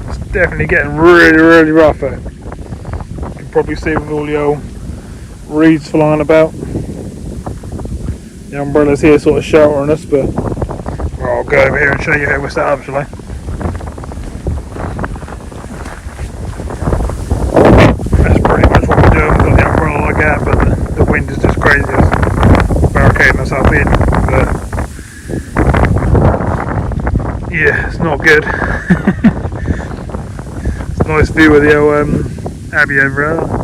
A: It's definitely getting really rough there. You can probably see with all the old reeds flying about. The umbrella's here sort of sheltering us, but I'll go over here and show you how we're set up, shall I? That's pretty much what we're doing. We've got the umbrella like that, but the wind is just crazy. It's barricading us up in. But yeah, it's not good. It's a nice view of the old abbey over there.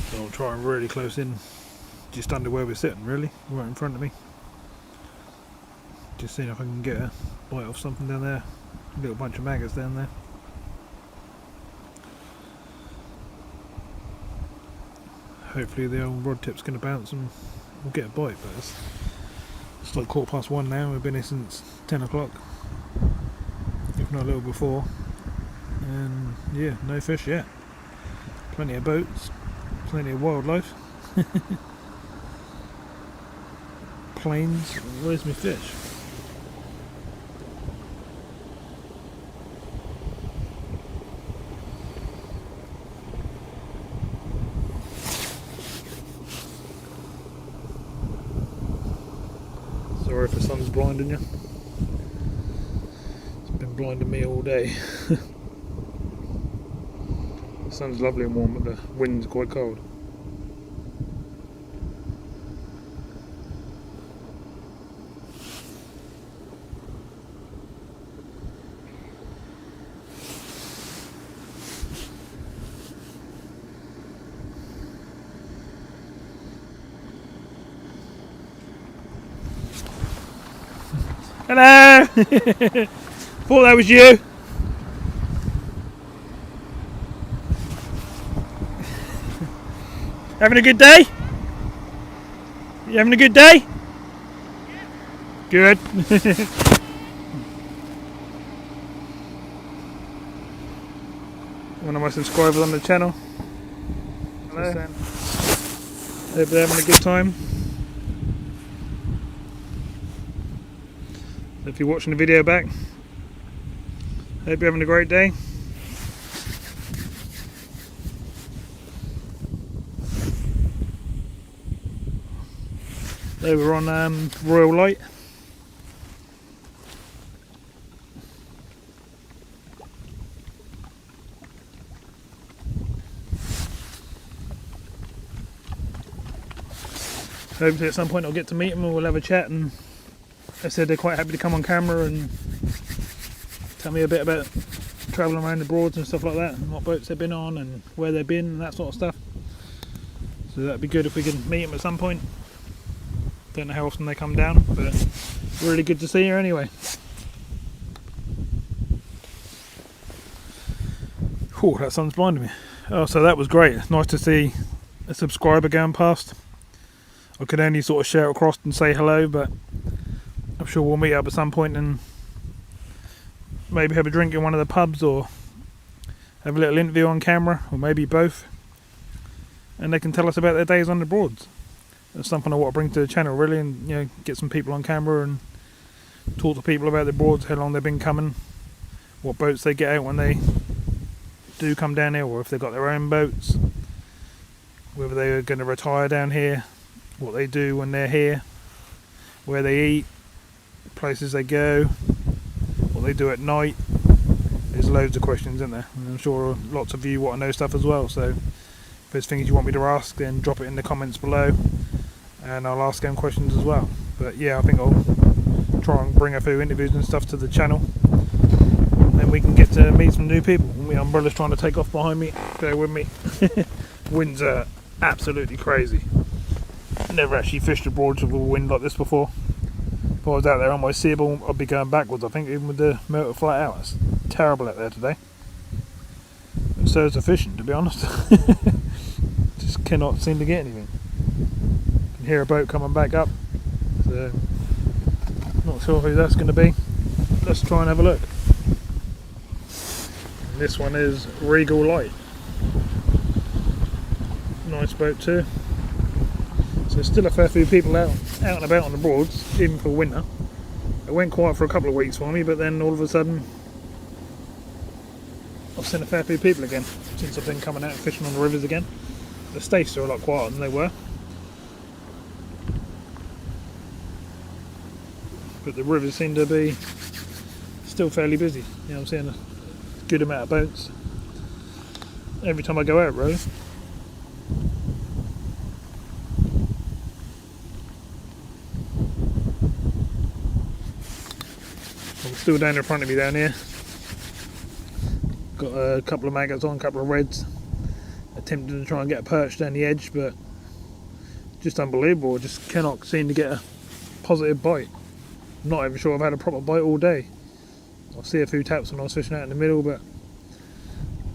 A: So I'll try and really close in, just under where we're sitting, really, right in front of me. Just seeing if I can get a bite off something down there. A little bunch of maggots down there. Hopefully the old rod tip's going to bounce and we'll get a bite, but it's like 1:15 now. We've been here since 10 o'clock, if not a little before, and yeah, no fish yet. Plenty of boats, plenty of wildlife. Planes, where's my fish? Sorry if the sun's blinding you. It's been blinding me all day. The sun's lovely and warm, but the wind's quite cold. Hello! Thought that was you. Having a good day? You having a good day? Good. One of my subscribers on the channel. Hello. Hope they're having a good time. If you're watching the video back, Hope you're having a great day. They were on Royal Light. Hopefully at some point I'll get to meet them and we'll have a chat, and they said they're quite happy to come on camera and tell me a bit about travelling around the Broads and stuff like that, and what boats they've been on and where they've been and that sort of stuff. So that'd be good if we can meet them at some point. Don't know how often they come down, but really good to see you anyway. Oh, that sun's blinding me. Oh, so that was great. It's nice to see a subscriber going past. I could only sort of shout across and say hello, but I'm sure we'll meet up at some point and maybe have a drink in one of the pubs, or have a little interview on camera, or maybe both, and they can tell us about their days on the Broads. That's something I want to bring to the channel really, and get some people on camera and talk to people about the Broads, how long they've been coming, what boats they get out when they do come down here, or if they've got their own boats, whether they're going to retire down here, what they do when they're here, where they eat, places they go, what they do at night. There's loads of questions, isn't there? And I'm sure lots of you want to know stuff as well, so if there's things you want me to ask, then drop it in the comments below and I'll ask them questions as well. But yeah, I think I'll try and bring a few interviews and stuff to the channel, and then we can get to meet some new people. The umbrella's trying to take off behind me, bear with me. Winds are absolutely crazy. Never actually fished a Broads with a wind like this before. If I was out there on my Seabull, I'd be going backwards, I think, even with the motor flat out. It's terrible out there today. And so is the fishing, to be honest. Just cannot seem to get anything. Can hear a boat coming back up, so not sure who that's going to be. Let's try and have a look. And this one is Regal Light. Nice boat too. There's still a fair few people out and about on the Broads, even for winter. It went quiet for a couple of weeks for me, but then all of a sudden I've seen a fair few people again since I've been coming out and fishing on the rivers again. The Staiths are a lot quieter than they were, but the rivers seem to be still fairly busy. I'm seeing a good amount of boats every time I go out, really. Still down in front of me down here. Got a couple of maggots on, a couple of reds. Attempting to try and get a perch down the edge, but just unbelievable. Just cannot seem to get a positive bite. I'm not even sure I've had a proper bite all day. I see a few taps when I was fishing out in the middle, but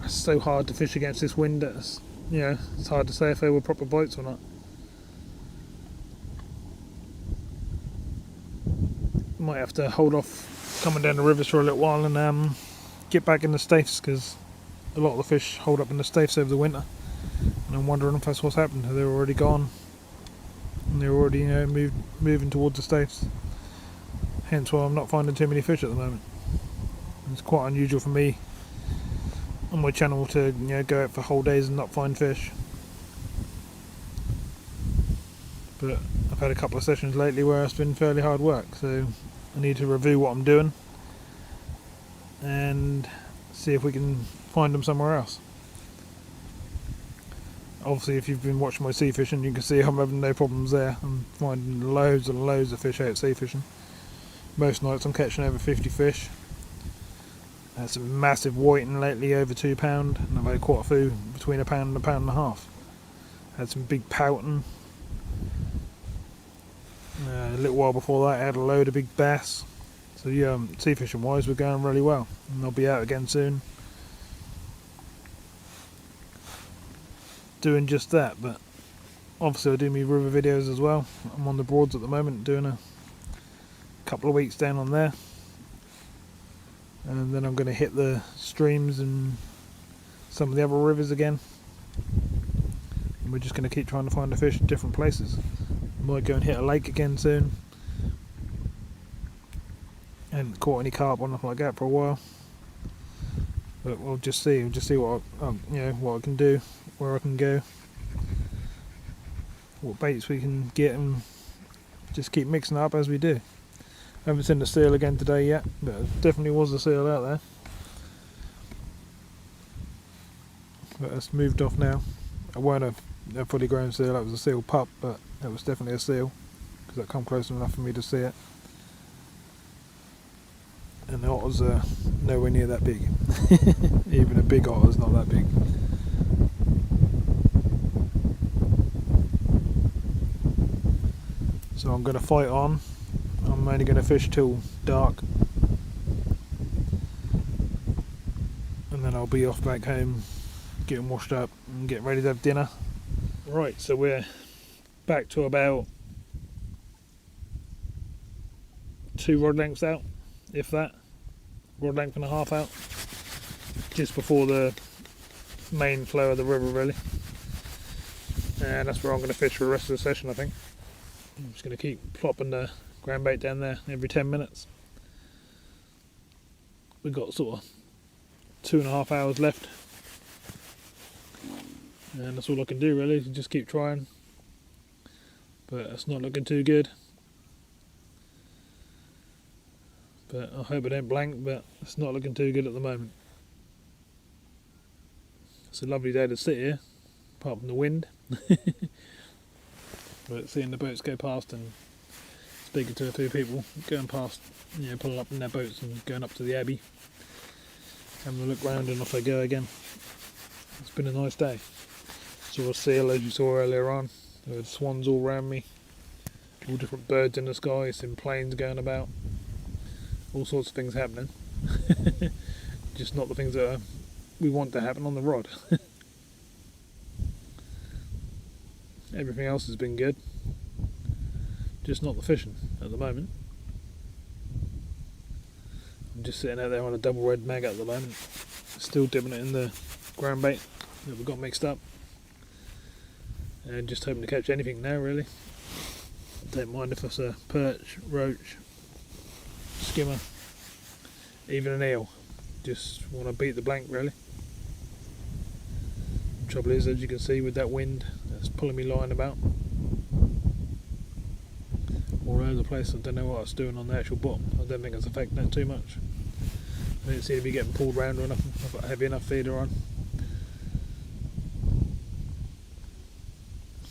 A: it's so hard to fish against this wind that it's hard to say if they were proper bites or not. Might have to hold off coming down the rivers for a little while and get back in the Staiths, because a lot of the fish hold up in the Staiths over the winter, and I'm wondering if that's what's happened. They're already gone and they're already moving towards the Staiths, hence why I'm not finding too many fish at the moment. It's quite unusual for me on my channel to go out for whole days and not find fish, but I've had a couple of sessions lately where it's been fairly hard work, so I need to review what I'm doing and see if we can find them somewhere else. Obviously, if you've been watching my sea fishing, you can see I'm having no problems there. I'm finding loads and loads of fish out sea fishing. Most nights I'm catching over 50 fish. Had some massive whiting lately, over £2, and I've had quite a few between £1 and £1.50. Had some big pouting. A little while before that I had a load of big bass. So yeah, sea fishing wise we're going really well, and I'll be out again soon doing just that. But obviously I do me river videos as well. I'm on the Broads at the moment doing a couple of weeks down on there, and then I'm going to hit the streams and some of the other rivers again, and we're just going to keep trying to find the fish in different places. Might go and hit a lake again soon. I haven't caught any carp or nothing like that for a while. But we'll just see what what I can do, where I can go, what baits we can get, and just keep mixing it up as we do. I haven't seen the seal again today yet, but it definitely was a seal out there. But it's moved off now. It weren't a fully grown seal, that was a seal pup, but it was definitely a seal because it come close enough for me to see it. And the otters are nowhere near that big. Even a big otter's not that big. So I'm going to fight on. I'm only going to fish till dark, and then I'll be off back home, getting washed up and getting ready to have dinner. Right, so we're back to about 2 rod lengths out, if that, rod length and a half out, just before the main flow of the river really. And that's where I'm going to fish for the rest of the session, I think. I'm just going to keep plopping the ground bait down there every 10 minutes. We've got sort of 2.5 hours left, and that's all I can do really, is just keep trying. But it's not looking too good. But I hope I don't blank, but it's not looking too good at the moment. It's a lovely day to sit here, apart from the wind. But seeing the boats go past and speaking to a few people going past, pulling up in their boats and going up to the abbey, having a look round and off they go again. It's been a nice day. Saw a seal as you saw earlier on. There were swans all around me, all different birds in the sky, some planes going about, all sorts of things happening. Just not the things that we want to happen on the rod. Everything else has been good, just not the fishing at the moment. I'm just sitting out there on a double red mag at the moment, still dipping it in the ground bait that we got mixed up, and just hoping to catch anything now really. Don't mind if it's a perch, roach, skimmer, even an eel. Just want to beat the blank really. The trouble is, as you can see, with that wind, it's pulling me line about all over the place. I don't know what it's doing on the actual bottom. I don't think it's affecting it too much. I don't seem to be getting pulled round or nothing. I've got a heavy enough feeder on.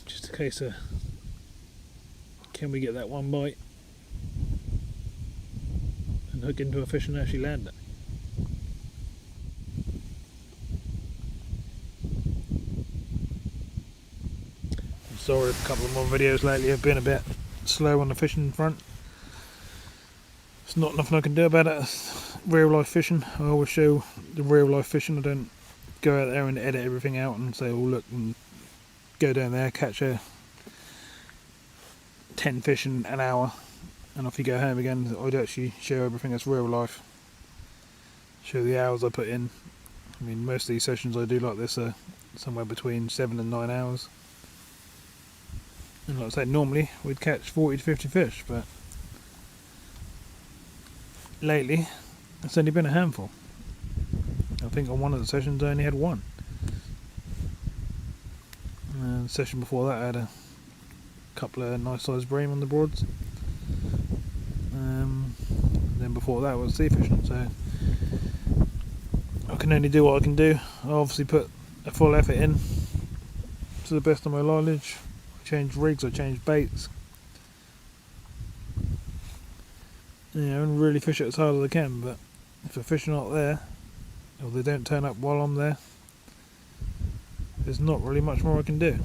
A: Just a case of, can we get that one bite and hook into a fish and actually land it? Sorry if a couple of more videos lately have been a bit slow on the fishing front. It's not nothing I can do about it. It's real life fishing. I always show the real life fishing. I don't go out there and edit everything out and say, oh look, and go down there, catch 10 fish in an hour, and off you go home again. I'd actually show everything as real life. Show the hours I put in. I mean, most of these sessions I do like this are somewhere between 7 and 9 hours. And like I say, normally we'd catch 40 to 50 fish, but lately it's only been a handful. I think on one of the sessions I only had one. And the session before that I had a couple of nice sized bream on the broads. And then before that was sea fishing, so I can only do what I can do. I obviously put a full effort in to the best of my knowledge. Change rigs, I change baits, and really fish it as hard as I can. But if the fish are not there, or they don't turn up while I'm there, there's not really much more I can do.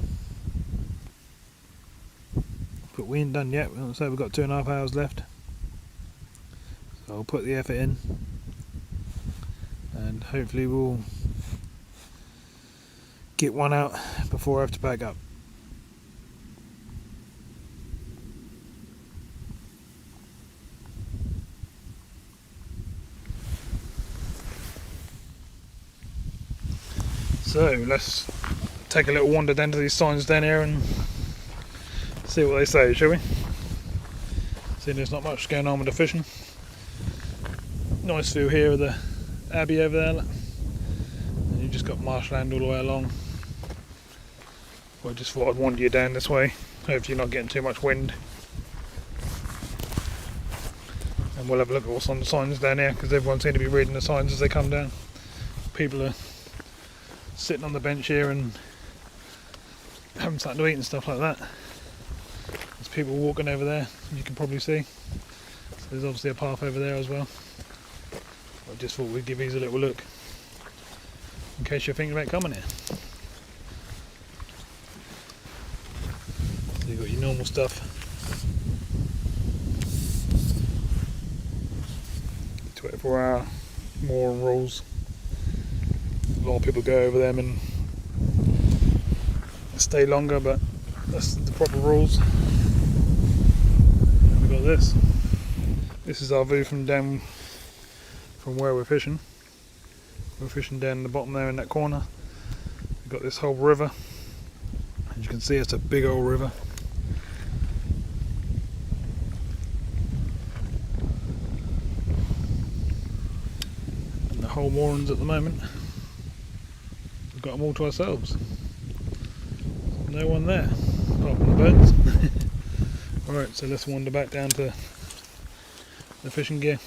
A: But we ain't done yet. So we've got 2.5 hours left, so I'll put the effort in, and hopefully we'll get one out before I have to pack up. So let's take a little wander down to these signs down here and see what they say, shall we? See, there's not much going on with the fishing. Nice view here of the abbey over there. You just got marshland all the way along. Well, I just thought I'd wander you down this way. Hopefully you're not getting too much wind. And we'll have a look at what's on the signs down here, because everyone seems to be reading the signs as they come down. People are sitting on the bench here and having something to eat and stuff like that. There's people walking over there, you can probably see. So there's obviously a path over there as well. I just thought we'd give these a little look in case you're thinking about coming here. So you've got your normal stuff. 24-hour moor rules. A lot of people go over them and stay longer, but that's the proper rules. And we've got this. This is our view from down from where we're fishing. We're fishing down the bottom there in that corner. We've got this whole river. As you can see, it's a big old river. And the whole moorings at the moment, we've got them all to ourselves. No one there, apart from the boats. Alright, so let's wander back down to the fishing gear.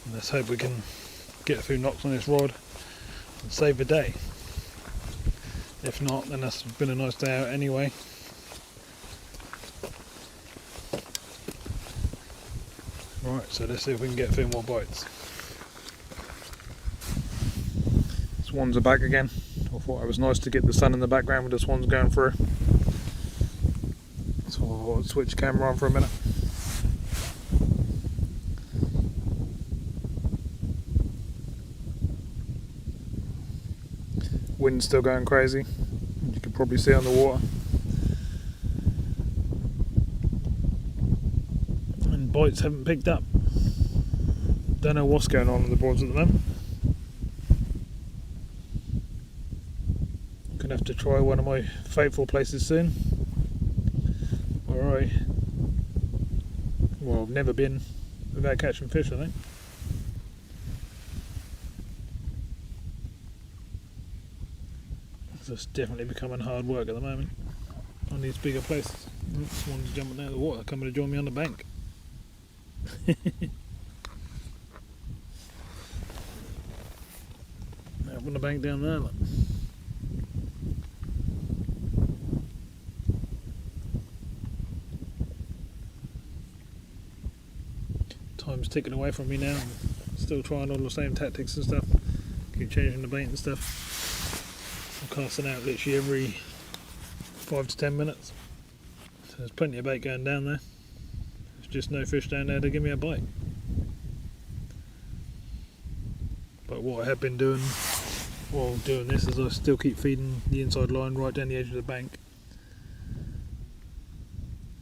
A: And let's hope we can get a few knocks on this rod and save the day. If not, then that's been a nice day out anyway. Right, so let's see if we can get a few more bites. Swans are back again. I thought it was nice to get the sun in the background with the swans going through. So I'll switch camera on for a minute. Wind's still going crazy, you can probably see on the water. And bites haven't picked up. Don't know what's going on the boards at the moment. Gonna have to try one of my fateful places soon. Where I've never been without catching fish, I think. It's definitely becoming hard work at the moment on these bigger places. Someone's jumping out of the water, coming to join me on the bank. Up on the bank down there, look. Time's ticking away from me now. I'm still trying all the same tactics and stuff. Keep changing the bait and stuff. I'm casting out literally every 5 to 10 minutes. So there's plenty of bait going down there. There's just no fish down there to give me a bite. But what I have been doing while doing this is I still keep feeding the inside line right down the edge of the bank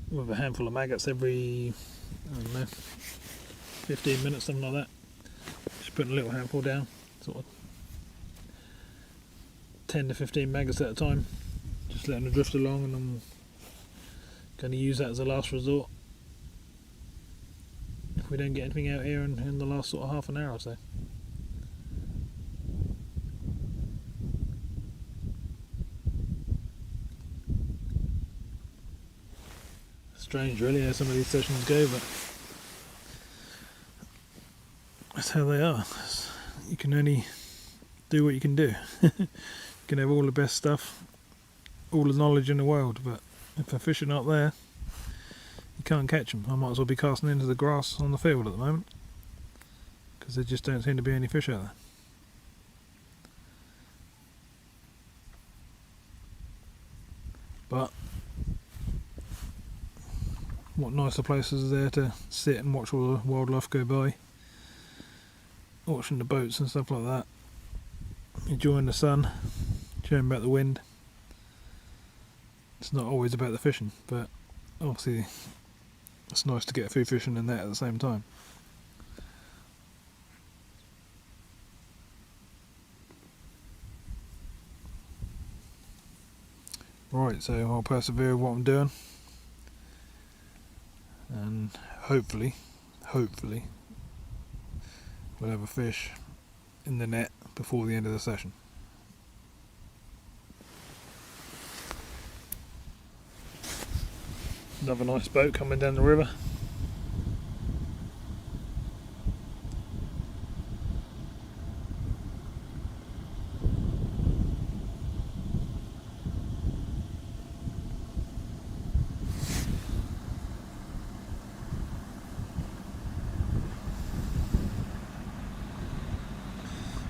A: with a handful of maggots every, I don't know, 15 minutes, something like that. Just putting a little handful down, sort of 10 to 15 maggots at a time, just letting them drift along, and I'm going to use that as a last resort if we don't get anything out here in the last sort of half an hour or so. Strange really how some of these sessions go, but that's how they are. You can only do what you can do. You can have all the best stuff, all the knowledge in the world, but if the fish are not there, you can't catch them. I might as well be casting into the grass on the field at the moment, because there just don't seem to be any fish out there. But what nicer places are there to sit and watch all the wildlife go by, watching the boats and stuff like that, enjoying the sun, chatting about the wind. It's not always about the fishing, but obviously it's nice to get a few fishing in that at the same time. Right, so I'll persevere with what I'm doing, and hopefully we'll have a fish in the net before the end of the session. Another nice boat coming down the river.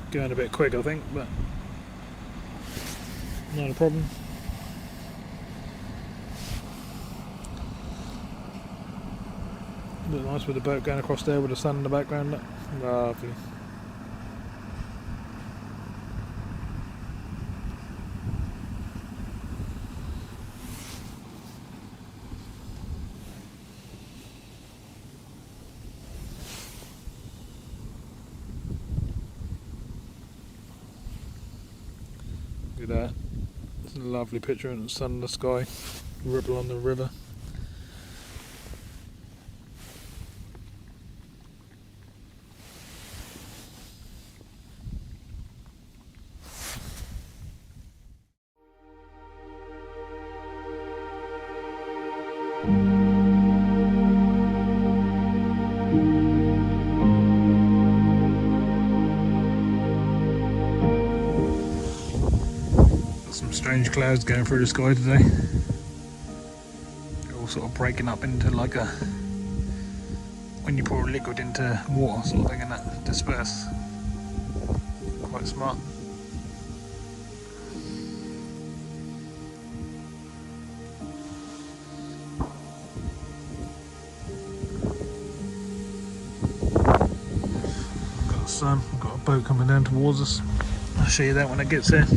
A: Going a bit quick, I think, but not a problem. Look nice with the boat going across there with the sun in the background. Look. Lovely. Look at that. It's a lovely picture of the sun in the sky, ripple on the river. Some strange clouds going through the sky today. They're all sort of breaking up into like a, when you pour a liquid into water sort of thing, and that disperse. Quite smart. Got the sun, got a boat coming down towards us. I'll show you that when it gets there.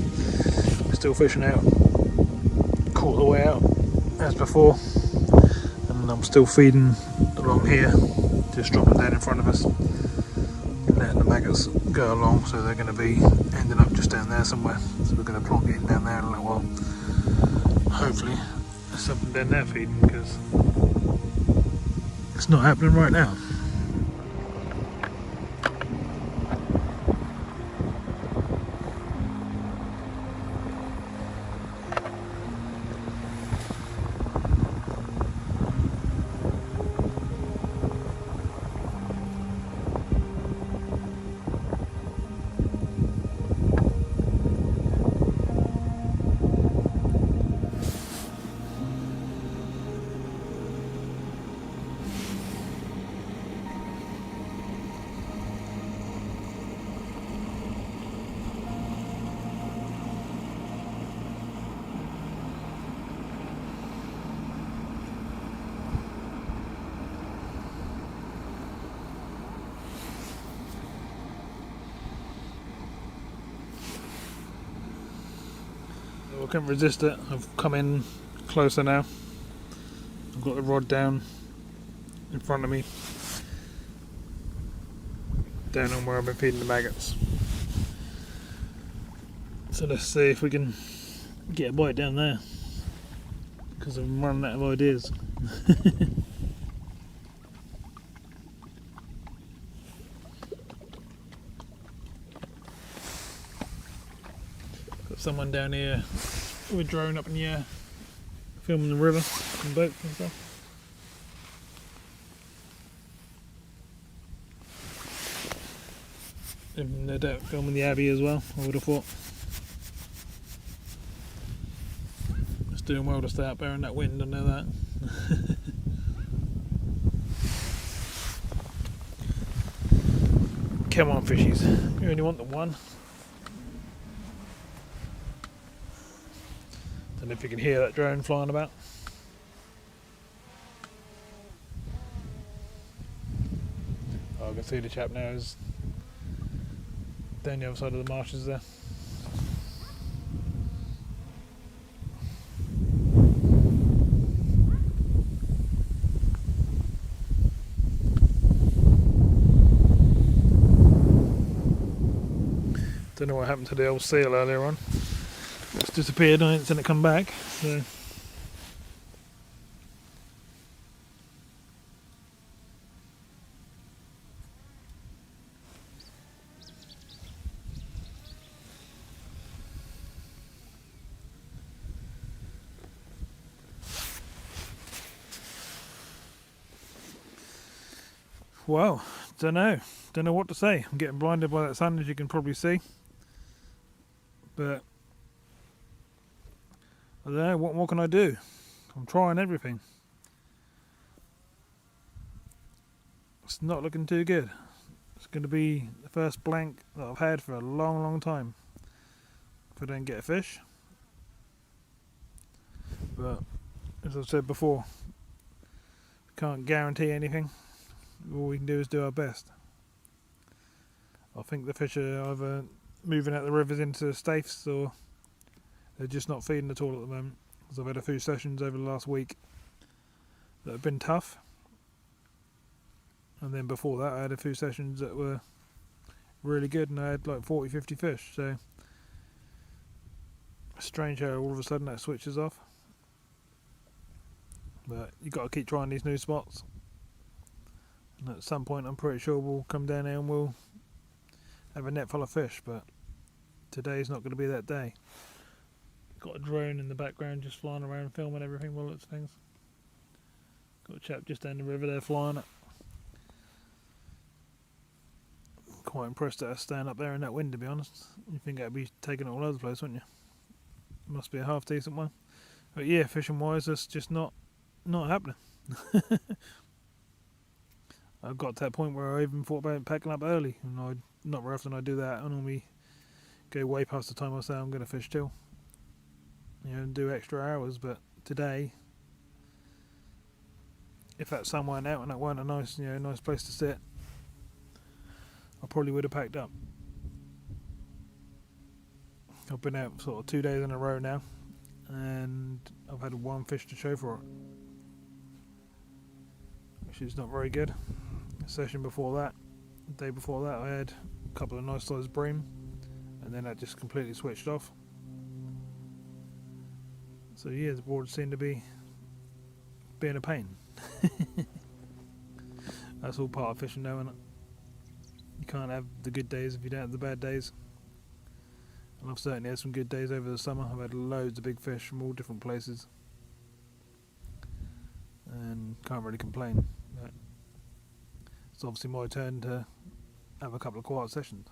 A: Still fishing out, caught the way out as before, and I'm still feeding along here, just dropping down in front of us and letting the maggots go along, so they're going to be ending up just down there somewhere. So we're going to plonk it in down there in a little while. Hopefully there's something down there feeding, because it's not happening right now. I can't resist it. I've come in closer now. I've got the rod down in front of me, down on where I've been feeding the maggots. So let's see if we can get a bite down there, because I'm running out of ideas. Got someone down here with a drone up in the air, filming the river and boats and stuff. And no doubt filming the abbey as well, I would have thought. It's doing well to stay up there in that wind, I know that. Come on, fishies, you only want the one. Don't know if you can hear that drone flying about. Oh, I can see the chap now is down the other side of the marshes there. Don't know what happened to the old seal earlier on. It's disappeared, I ain't seen it come back. So Well, don't know what to say. I'm getting blinded by that sun, as you can probably see. But I don't know, what more can I do? I'm trying everything. It's not looking too good. It's going to be the first blank that I've had for a long time if I don't get a fish. But as I've said before, we can't guarantee anything. All we can do is do our best. I think the fish are either moving out the rivers into the stafes, or they're just not feeding at all at the moment. Because I've had a few sessions over the last week that have been tough, and then before that I had a few sessions that were really good, and I had like 40-50 fish. So it's strange how all of a sudden that switches off. But you've got to keep trying these new spots, and at some point I'm pretty sure we'll come down here and we'll have a net full of fish. But today's not going to be that day. Got a drone in the background just flying around filming everything while it's things. Got a chap just down the river there flying it. Quite impressed at us staying up there in that wind, to be honest. You think that'd be taking it all over the place, wouldn't you? Must be a half decent one. But yeah, fishing wise, that's just not happening. I've got to that point where I even thought about packing up early, and not very often I do that. I normally go way past the time I say I'm going to fish till, and do extra hours. But today, if that sun weren't out and that weren't a nice place to sit, I probably would have packed up. I've been out sort of 2 days in a row now, and I've had one fish to show for it, which is not very good. The session before that, the day before that, I had a couple of nice sized bream, and then that just completely switched off. So yeah, the board seemed to be being a pain. That's all part of fishing though, isn't it? You can't have the good days if you don't have the bad days. And I've certainly had some good days over the summer. I've had loads of big fish from all different places, and can't really complain. But it's obviously my turn to have a couple of quiet sessions.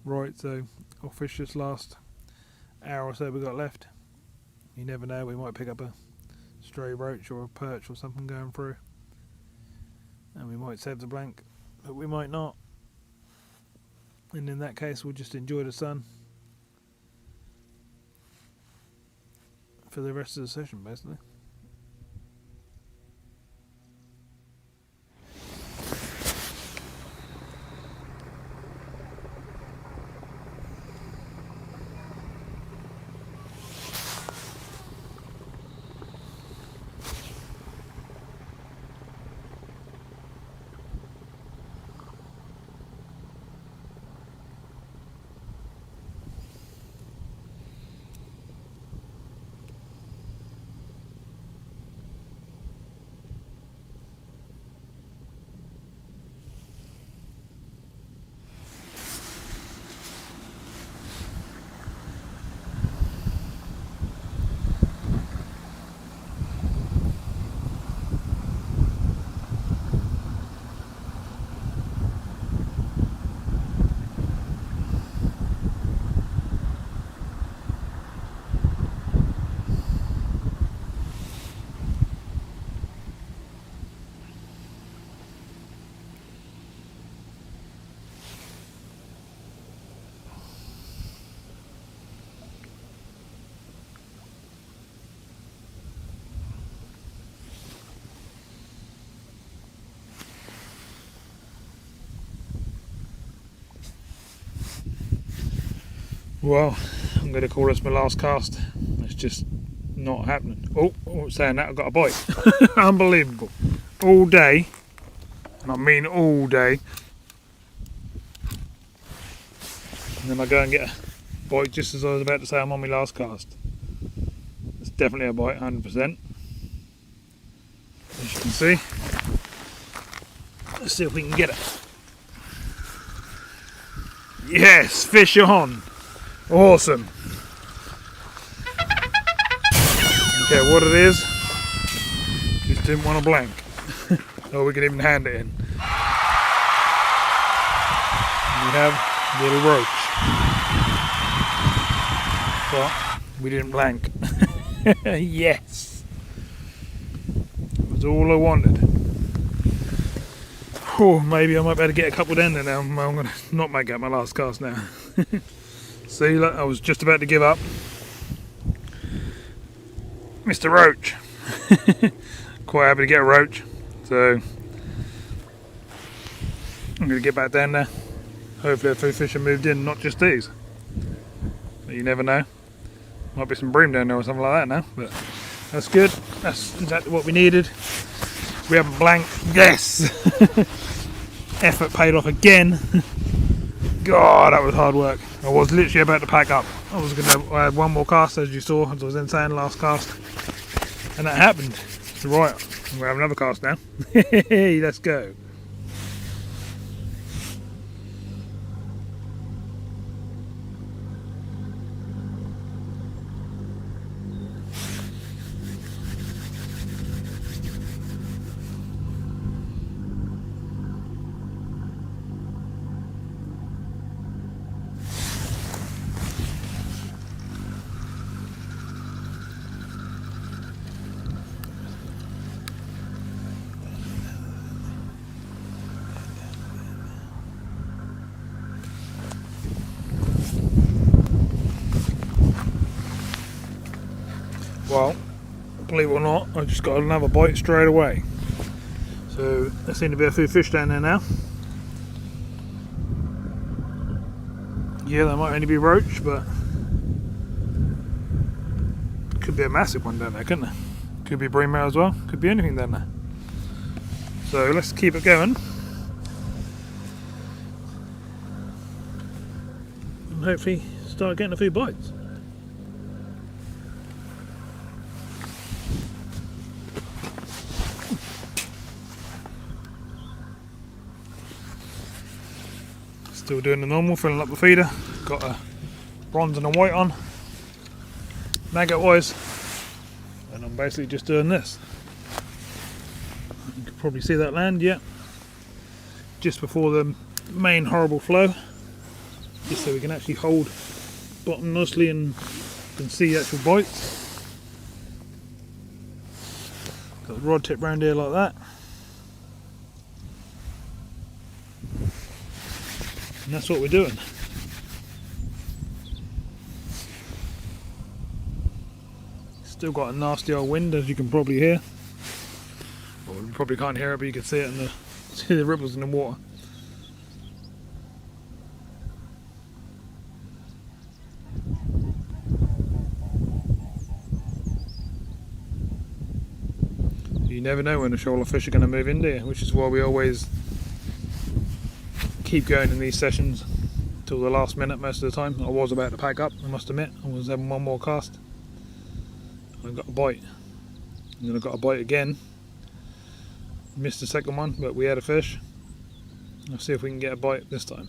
A: Right, so I'll fish this last hour or so we got left. You never know, we might pick up a stray roach or a perch or something going through, and we might save the blank, but we might not. And in that case, we'll just enjoy the sun for the rest of the session, basically. Well, I'm going to call this my last cast. It's just not happening. Oh, saying that, I've got a bite. Unbelievable. All day, and I mean all day, and then I go and get a bite just as I was about to say I'm on my last cast. It's definitely a bite, 100%. As you can see. Let's see if we can get it. Yes, fish on. Awesome. Okay, what it is, just didn't want a blank. or we can even hand it in. We have little roach, but we didn't blank. Yes, it was all I wanted. Oh, maybe I might be able to get a couple down there now. I'm going to not make out my last cast now. See, look, I was just about to give up. Mr. Roach. Quite happy to get a roach, so I'm going to get back down there. Hopefully a few fish have moved in, not just these. But you never know. Might be some bream down there or something like that now, but that's good. That's exactly what we needed. We haven't blanked. Yes! Effort paid off again. God, that was hard work. I was literally about to pack up. I had one more cast, as you saw, as I was insane last cast. And that happened. So right, I'm going to have another cast now. Let's go. Well, believe it or not, I just got another bite straight away. So there seem to be a few fish down there now. Yeah, there might only be roach, but could be a massive one down there, couldn't there? Could be bream mare as well. Could be anything down there. So let's keep it going. And hopefully start getting a few bites. Still doing the normal, filling up the feeder. Got a bronze and a white on, maggot wise, and I'm basically just doing this. You can probably see that land, yeah. Just before the main horrible flow, just so we can actually hold bottom nicely and can see the actual bites. Got the rod tip round here like that. And that's what we're doing. Still got a nasty old wind, as you can probably hear. Well, you probably can't hear it, but you can see it in see the ripples in the water. You never know when the shoaler fish are going to move in there, which is why we always keep going in these sessions till the last minute most of the time. I was about to pack up, I must admit. I was having one more cast. I got a bite. And then I got a bite again. Missed the second one, but we had a fish. Let's see if we can get a bite this time.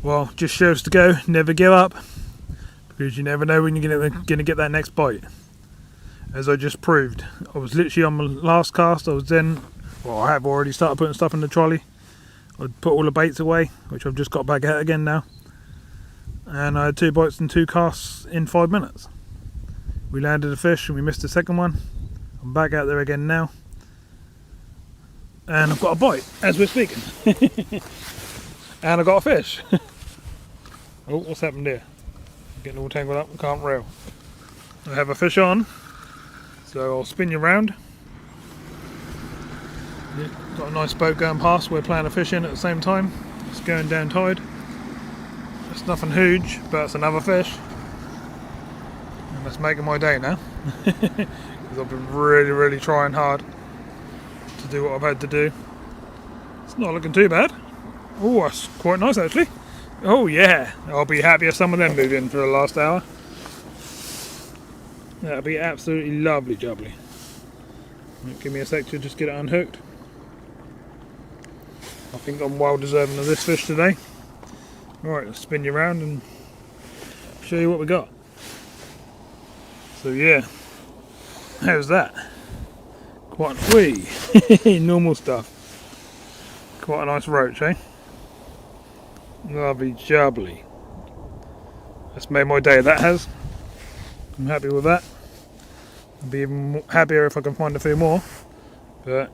A: Well, just shows to go, never give up, because you never know when you're going to get that next bite. As I just proved, I was literally on my last cast. I have already started putting stuff in the trolley. I'd put all the baits away, which I've just got back out again now. And I had 2 bites and 2 casts in 5 minutes. We landed a fish and we missed the second one. I'm back out there again now. And I've got a bite as we're speaking. And I got a fish. Oh, what's happened here? Getting all tangled up and can't reel. I have a fish on, so I'll spin you round. Yeah, got a nice boat going past. We're playing a fish in at the same time. It's going down tide. It's nothing huge, but it's another fish. And that's making my day now. Because I've been really trying hard to do what I've had to do. It's not looking too bad. Oh, that's quite nice actually. Oh yeah, I'll be happy if some of them move in for the last hour. That'll be absolutely lovely jubbly. Give me a sec to just get it unhooked. I think I'm well deserving of this fish today. Alright, let's spin you around and show you what we got. So yeah, how's that? Quite normal stuff. Quite a nice roach, eh? Lovely jubbly. That's made my day, that has. I'm happy with that. I'll be even happier if I can find a few more, but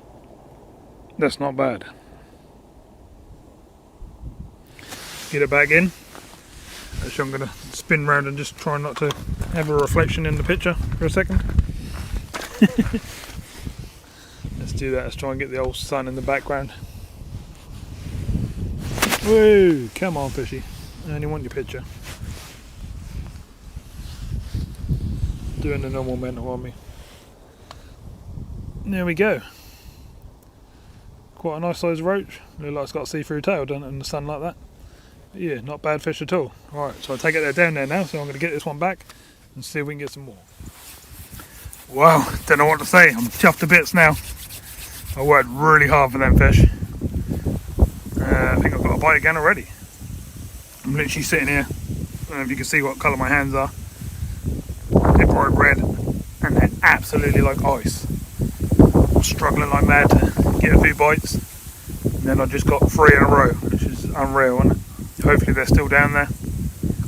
A: that's not bad. Get it back in. Actually, I'm going to spin round and just try not to have a reflection in the picture for a second. Let's do that. Let's try and get the old sun in the background. Woo! Come on, fishy. I only want your picture. Doing the normal mental on me. There we go. Quite a nice sized roach. Looks like it's got a see-through tail, doesn't it, in the sun like that? But yeah, not bad fish at all. Alright, so I'll take it down there now, so I'm going to get this one back and see if we can get some more. Wow, don't know what to say. I'm chuffed to bits now. I worked really hard for them fish. I think I've got a bite again already. I'm literally sitting here. I don't know if you can see what colour my hands are. They're bright red and they're absolutely like ice. I'm struggling like mad to get a few bites, and then I just got 3 in a row, which is unreal, isn't it? Hopefully they're still down there.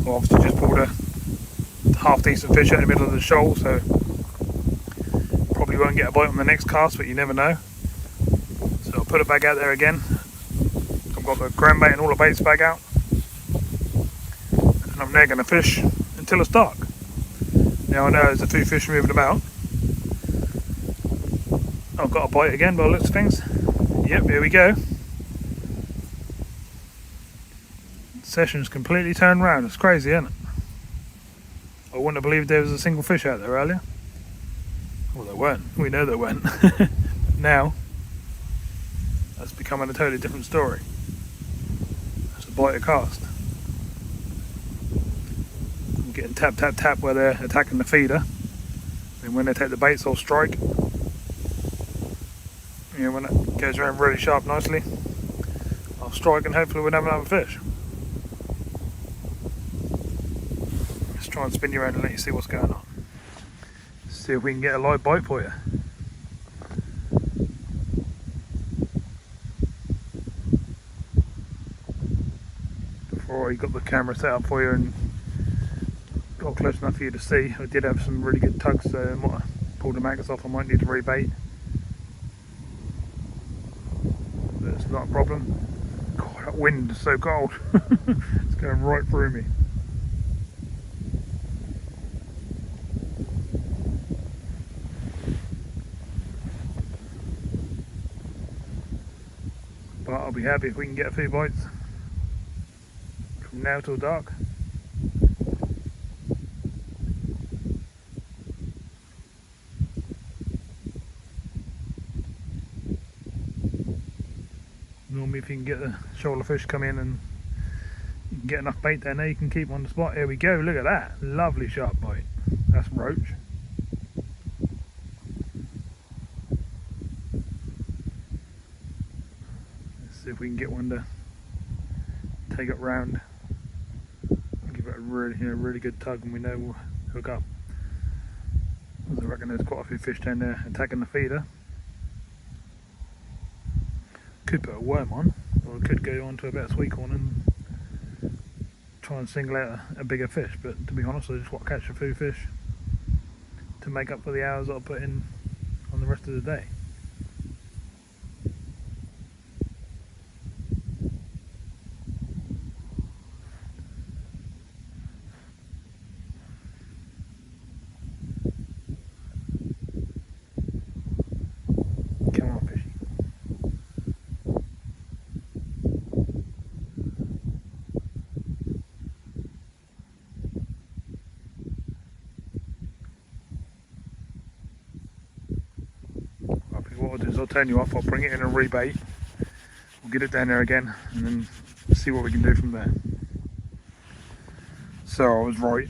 A: I obviously just pulled a half decent fish out in the middle of the shoal, so probably won't get a bite on the next cast, but you never know. So I'll put it back out there again. I've got the ground bait and all the baits back out, and I'm now going to fish until it's dark. Now I know there's a few fish moving about. I've got a bite again by the looks of things. Yep, here we go. Session's completely turned around. It's crazy, isn't it? I wouldn't have believed there was a single fish out there earlier. Well, there weren't. We know there weren't. Now, that's becoming a totally different story. That's a bite of cast. I'm getting tap, tap, tap where they're attacking the feeder. And when they take the baits, I'll strike. Yeah, when it goes around really sharp nicely, I'll strike and hopefully we'll have another fish. Let's try and spin you around and let you see what's going on. See if we can get a live bite for you. Before I got the camera set up for you and got close enough for you to see, I did have some really good tugs, so I might have pulled the maggots off. I might need to rebait. That's not a problem. God, that wind is so cold. It's going right through me. But I'll be happy if we can get a few bites from now till dark. Normally if you can get the shoaler fish come in and you can get enough bait down there, you can keep them on the spot. Here we go, look at that, lovely sharp bite. That's roach. Let's see if we can get one to take it round. Give it a really good tug and we know we'll hook up. I reckon there's quite a few fish down there attacking the feeder. Could put a worm on, or I could go on to a better sweet corn and try and single out a bigger fish, but to be honest I just want to catch a few fish to make up for the hours that I put in on the rest of the day. Come on, fishy. What I'll do is I'll turn you off, I'll bring it in a rebait, we'll get it down there again and then see what we can do from there. So I was right,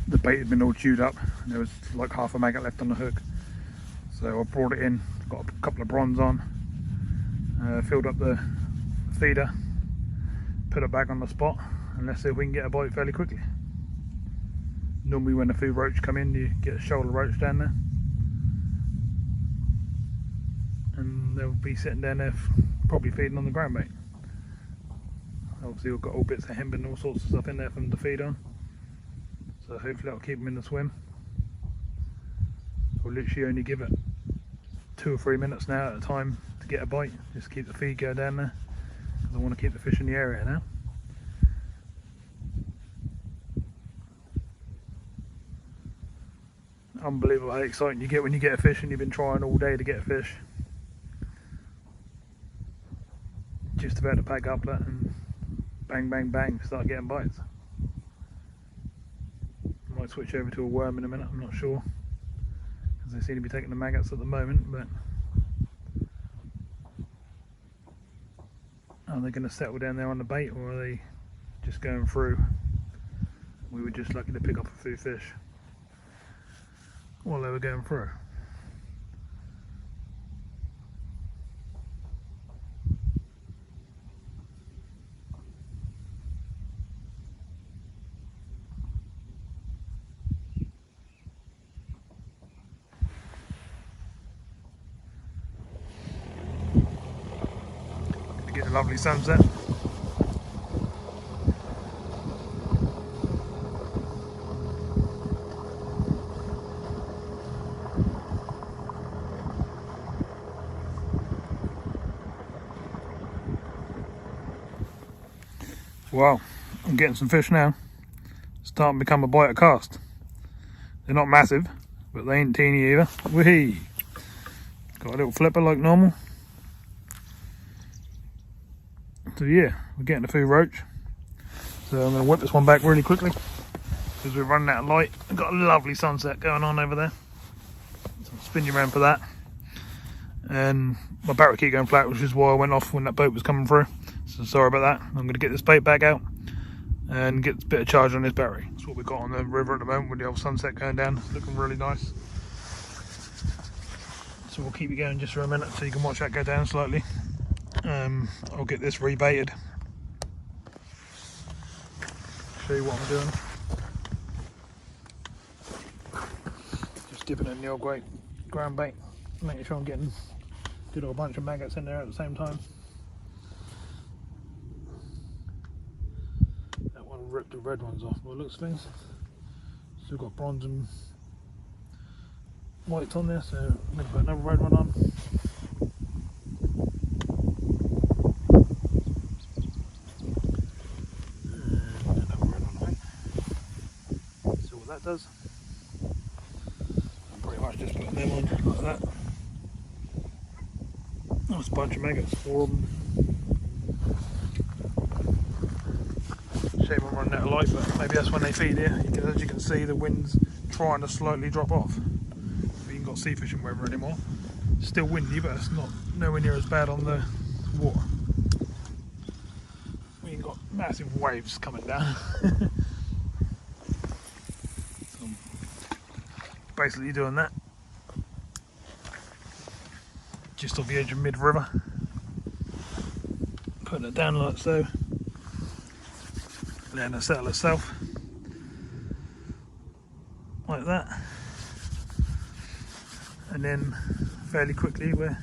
A: the bait had been all chewed up and there was like half a maggot left on the hook. So So I brought it in, got a couple of bronze on, filled up the feeder, put it back on the spot, and let's see if we can get a bite fairly quickly. Normally when a few roach come in, you get a shoulder roach down there, and they'll be sitting down there probably feeding on the ground bait. Obviously we've got all bits of hemp and all sorts of stuff in there for them to feed on, so hopefully that'll keep them in the swim. We'll literally only give it 2 or 3 minutes now at a time to get a bite, just keep the feed going down there, because I want to keep the fish in the area now. Unbelievable how exciting you get when you get a fish and you've been trying all day to get a fish. Just about to pack up that and bang bang bang start getting bites. I might switch over to a worm in a minute, I'm not sure, because they seem to be taking the maggots at the moment, but are they going to settle down there on the bait, or are they just going through? We were just lucky to pick up a few fish while they were going through. Get a lovely sunset. Wow, I'm getting some fish now. Starting to become a bite a cast. They're not massive, but they ain't teeny either. Whee! Got a little flipper like normal. So yeah, we're getting a few roach. So I'm going to whip this one back really quickly, because we're running out of light. We've got a lovely sunset going on over there. So I'll spin you around for that. And my battery keep going flat, which is why I went off when that boat was coming through. So sorry about that. I'm going to get this bait back out and get a bit of charge on this battery. That's what we've got on the river at the moment with the old sunset going down. It's looking really nice. So we'll keep it going just for a minute so you can watch that go down slightly. I'll get this rebaited. Show you what I'm doing. Just dipping it in the old great ground bait, making sure I'm getting a good old bunch of maggots in there at the same time. That one ripped the red ones off by the looks of things. Still got bronze and whites on there, so I'm going to put another red one on. Does. I'm pretty much just putting them on like that. Nice bunch of maggots, 4 of them. Shame I'm running out of light, but maybe that's when they feed here. As you can see, the wind's trying to slightly drop off. We ain't got sea fishing weather anymore. It's still windy, but it's not nowhere near as bad on the water. We ain't got massive waves coming down. Basically doing that just off the edge of mid river, putting it down like so, letting it settle itself like that, and then fairly quickly we're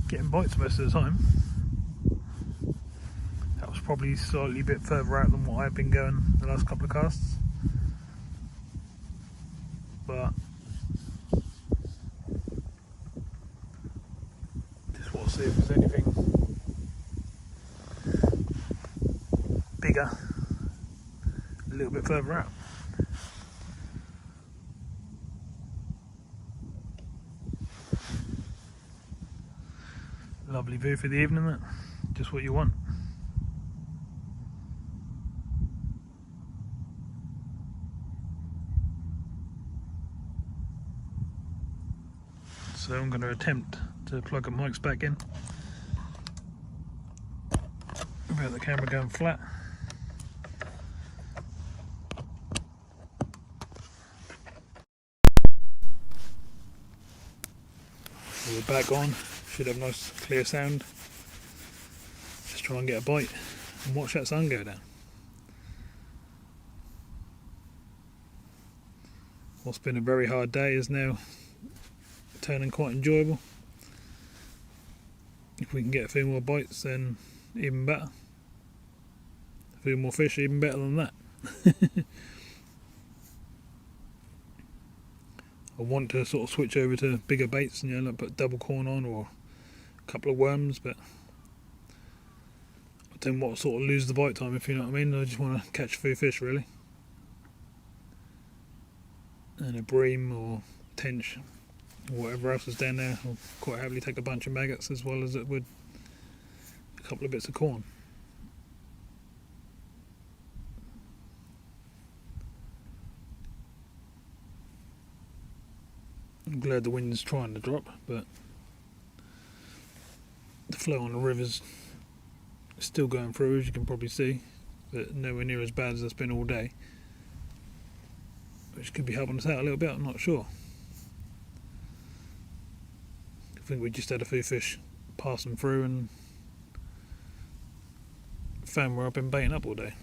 A: getting bites most of the time. That was probably slightly a bit further out than what I've been going the last couple of casts. But just want to see if there's anything bigger a little bit further out. Lovely view for the evening, that just what you want. So I'm going to attempt to plug the mics back in without the camera going flat. the back on, should have nice clear sound. Just try and get a bite and watch that sun go down. What's been a very hard day is now turning quite enjoyable. If we can get a few more bites, then even better. A few more fish, even better than that. I want to sort of switch over to bigger baits, you know, like put double corn on or a couple of worms, but I don't want to sort of lose the bite time, if you know what I mean. I just want to catch a few fish really. And a bream or tench or whatever else is down there, I'll quite happily take a bunch of maggots as well as it would a couple of bits of corn. I'm glad the wind's trying to drop, but the flow on the river's still going through, as you can probably see, but nowhere near as bad as it's been all day, which could be helping us out a little bit, I'm not sure. I think we just had a few fish passing through and found where I've been baiting up all day.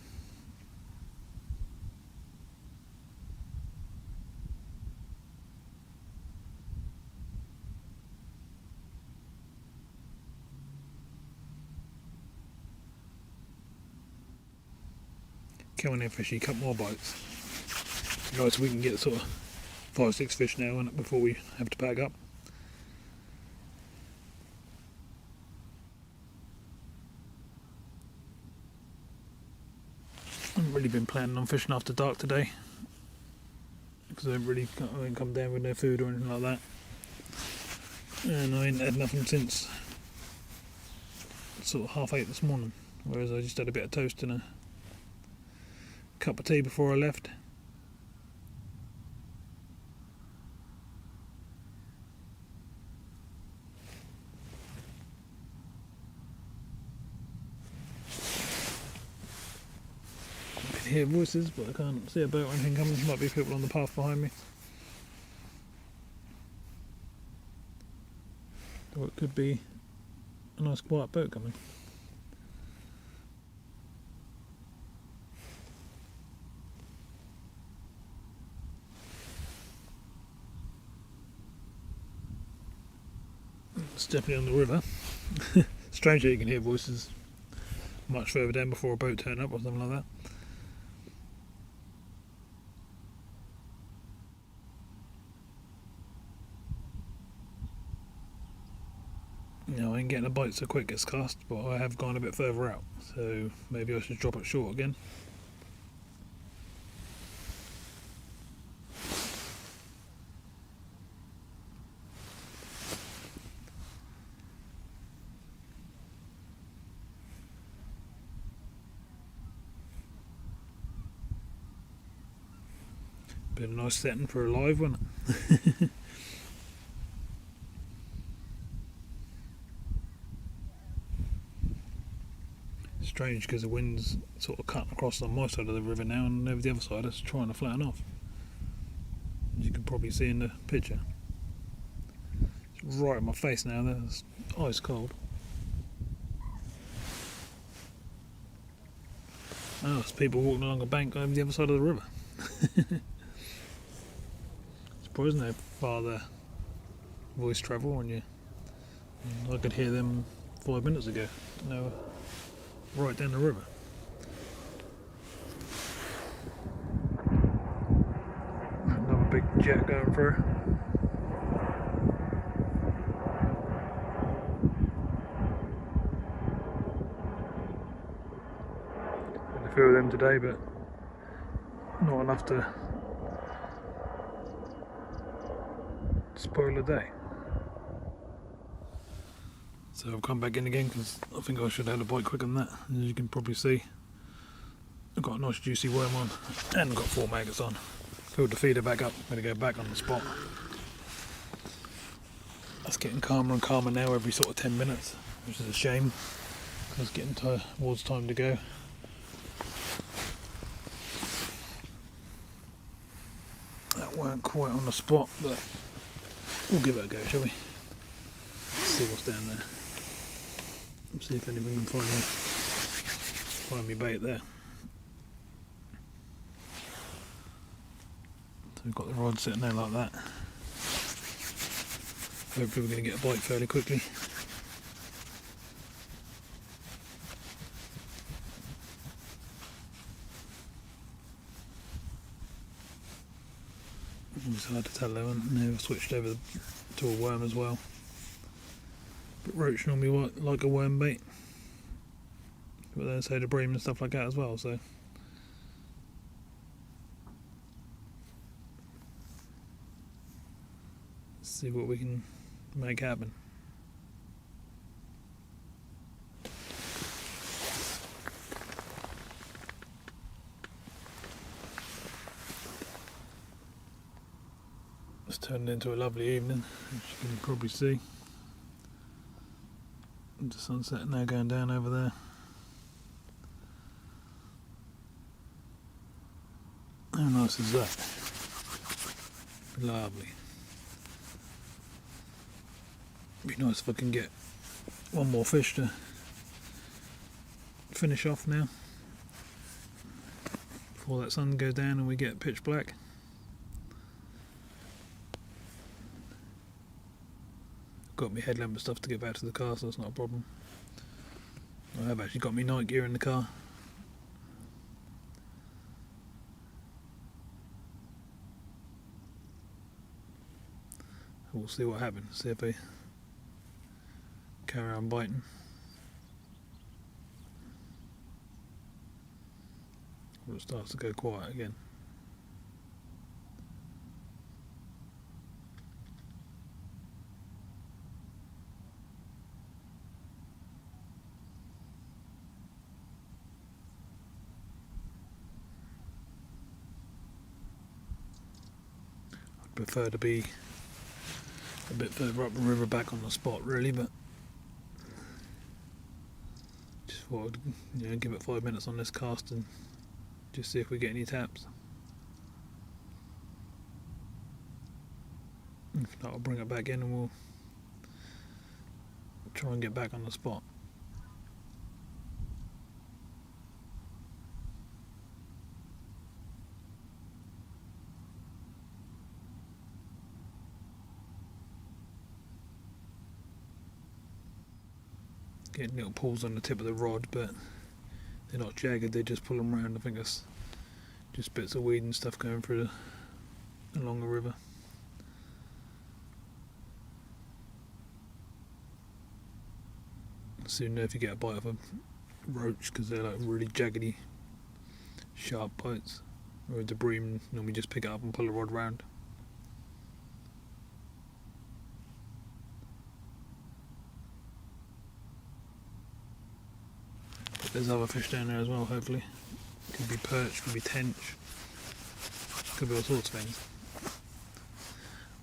A: Come on in, fishy, a couple more bites. Right, so we can get sort of 5 or 6 fish now before we have to pack up. I haven't really been planning on fishing after dark today because I ain't come down with no food or anything like that, and I ain't had nothing since sort of 8:30 this morning, whereas I just had a bit of toast and a cup of tea before I left. I can hear voices, but I can't see a boat or anything coming. There might be people on the path behind me. Or it could be a nice quiet boat coming. It's definitely on the river. Strange that you can hear voices much further down before a boat turn up or something like that. You know, I ain't getting a bite so quick it's cast, but I have gone a bit further out, so maybe I should drop it short again. Been a nice setting for a live one. Strange because the wind's sort of cutting across on my side of the river now, and over the other side it's trying to flatten off. As you can probably see in the picture. It's right in my face now, that's ice cold. Oh, there's people walking along a bank over the other side of the river. Surprising how far the voice travel when you. I could hear them 5 minutes ago. No, right down the river. Another big jet going through. Had a few of them today, but not enough to spoil the day. So I've come back in again because I think I should have had a bite quicker than that. As you can probably see, I've got a nice juicy worm on and got 4 maggots on. Filled the feeder back up, I'm going to go back on the spot. That's getting calmer and calmer now every sort of 10 minutes, which is a shame because it's getting towards time to go. That weren't quite on the spot, but we'll give it a go, shall we? see what's down there. Let's see if anyone can find me bait there. So we've got the rod sitting there like that. Hopefully we're going to get a bite fairly quickly. It's hard to tell though, and now I've switched over to a worm as well. But roach normally like a worm bait. But then so do bream and stuff like that as well, so. Let's see what we can make happen. It's turned into a lovely evening, as you can probably see. The sunset now going down over there. How nice is that? Lovely. Be nice if I can get one more fish to finish off now before that sun goes down and we get pitch black. Got my headlamp and stuff to get back to the car, so that's not a problem. I have actually got my night gear in the car. We'll see what happens, see if they carry on biting. Or it starts to go quiet again. I'd prefer to be a bit further up the river back on the spot really, but just thought I'd give it 5 minutes on this cast and just see if we get any taps. If not, I'll bring it back in and we'll try and get back on the spot. Getting little pulls on the tip of the rod, but they're not jagged, they just pull them around. I think that's just bits of weed and stuff going through along the river. Soon know if you get a bite of a roach, because they're like really jaggedy, sharp bites. Or the bream, normally just pick it up and pull the rod round. There's other fish down there as well, hopefully. Could be perch, could be tench, could be all sorts of things.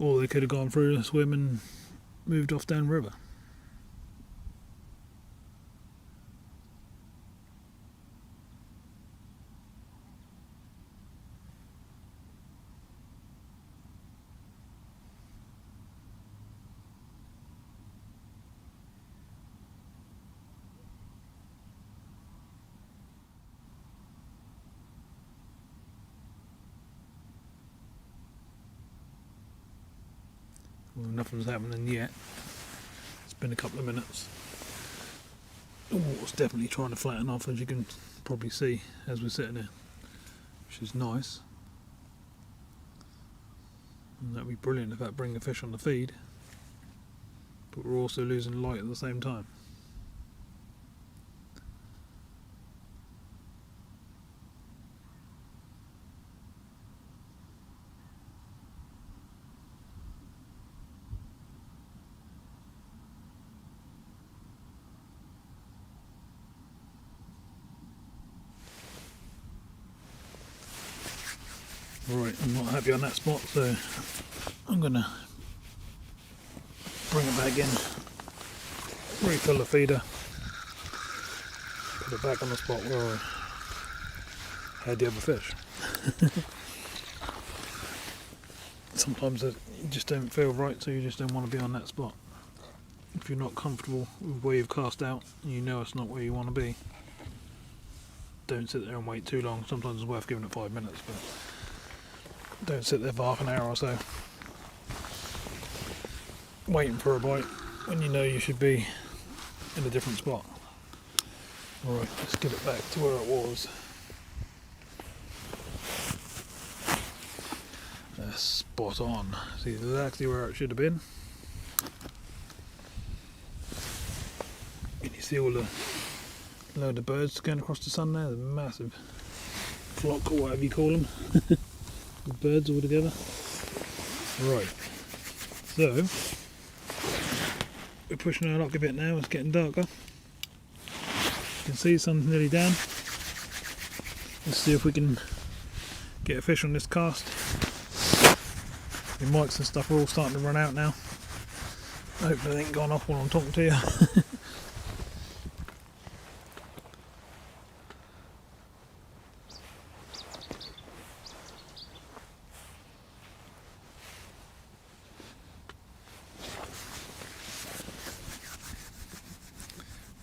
A: Or they could have gone through a swim and moved off down the river. Well, nothing's happening yet. It's been a couple of minutes. The water's definitely trying to flatten off, as you can probably see as we're sitting here, which is nice. And that'd be brilliant if that bring a fish on the feed, but we're also losing light at the same time. Right, I'm not happy on that spot, so I'm gonna bring it back in, refill the feeder, put it back on the spot where I had the other fish. Sometimes you just don't feel right, so you just don't want to be on that spot. if you're not comfortable with where you've cast out and you know it's not where you want to be, don't sit there and wait too long. Sometimes it's worth giving it 5 minutes, but don't sit there for half an hour or so waiting for a bite when you know you should be in a different spot. Alright, let's get it back to where it was. That's spot on. See exactly where it should have been. And you see all the load of birds going across the sun there, the massive flock or whatever you call them. The birds all together. Right, so we're pushing our luck a bit now, it's getting darker. You can see the sun's nearly down. Let's see if we can get a fish on this cast. The mics and stuff are all starting to run out now. Hopefully they ain't gone off while I'm talking to you.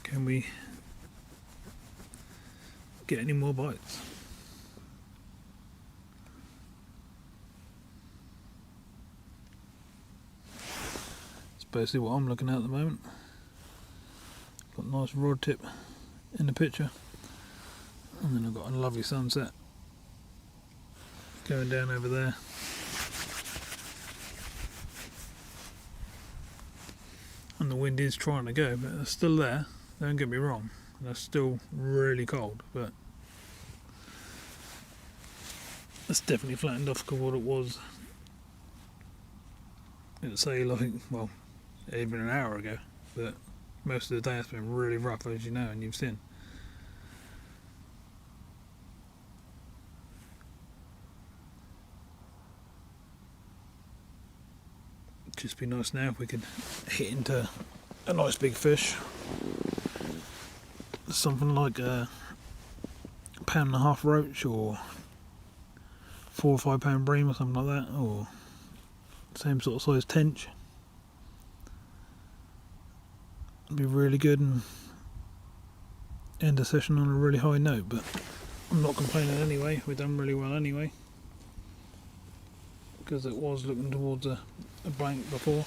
A: Can we get any more bites? That's basically what I'm looking at the moment. Got a nice rod tip in the picture, and then I've got a lovely sunset going down over there. And the wind is trying to go, but it's still there. Don't get me wrong, that's still really cold, but it's definitely flattened off to what it was. It'd say like, well, even an hour ago, but most of the day it's been really rough, as you know and you've seen. It'd just be nice now if we could hit into a nice big fish. Something like a £1.5 roach or 4 or 5 pound bream or something like that, or same sort of size tench. It'd be really good and end the session on a really high note, but I'm not complaining anyway. We've done really well anyway, because it was looking towards a blank before,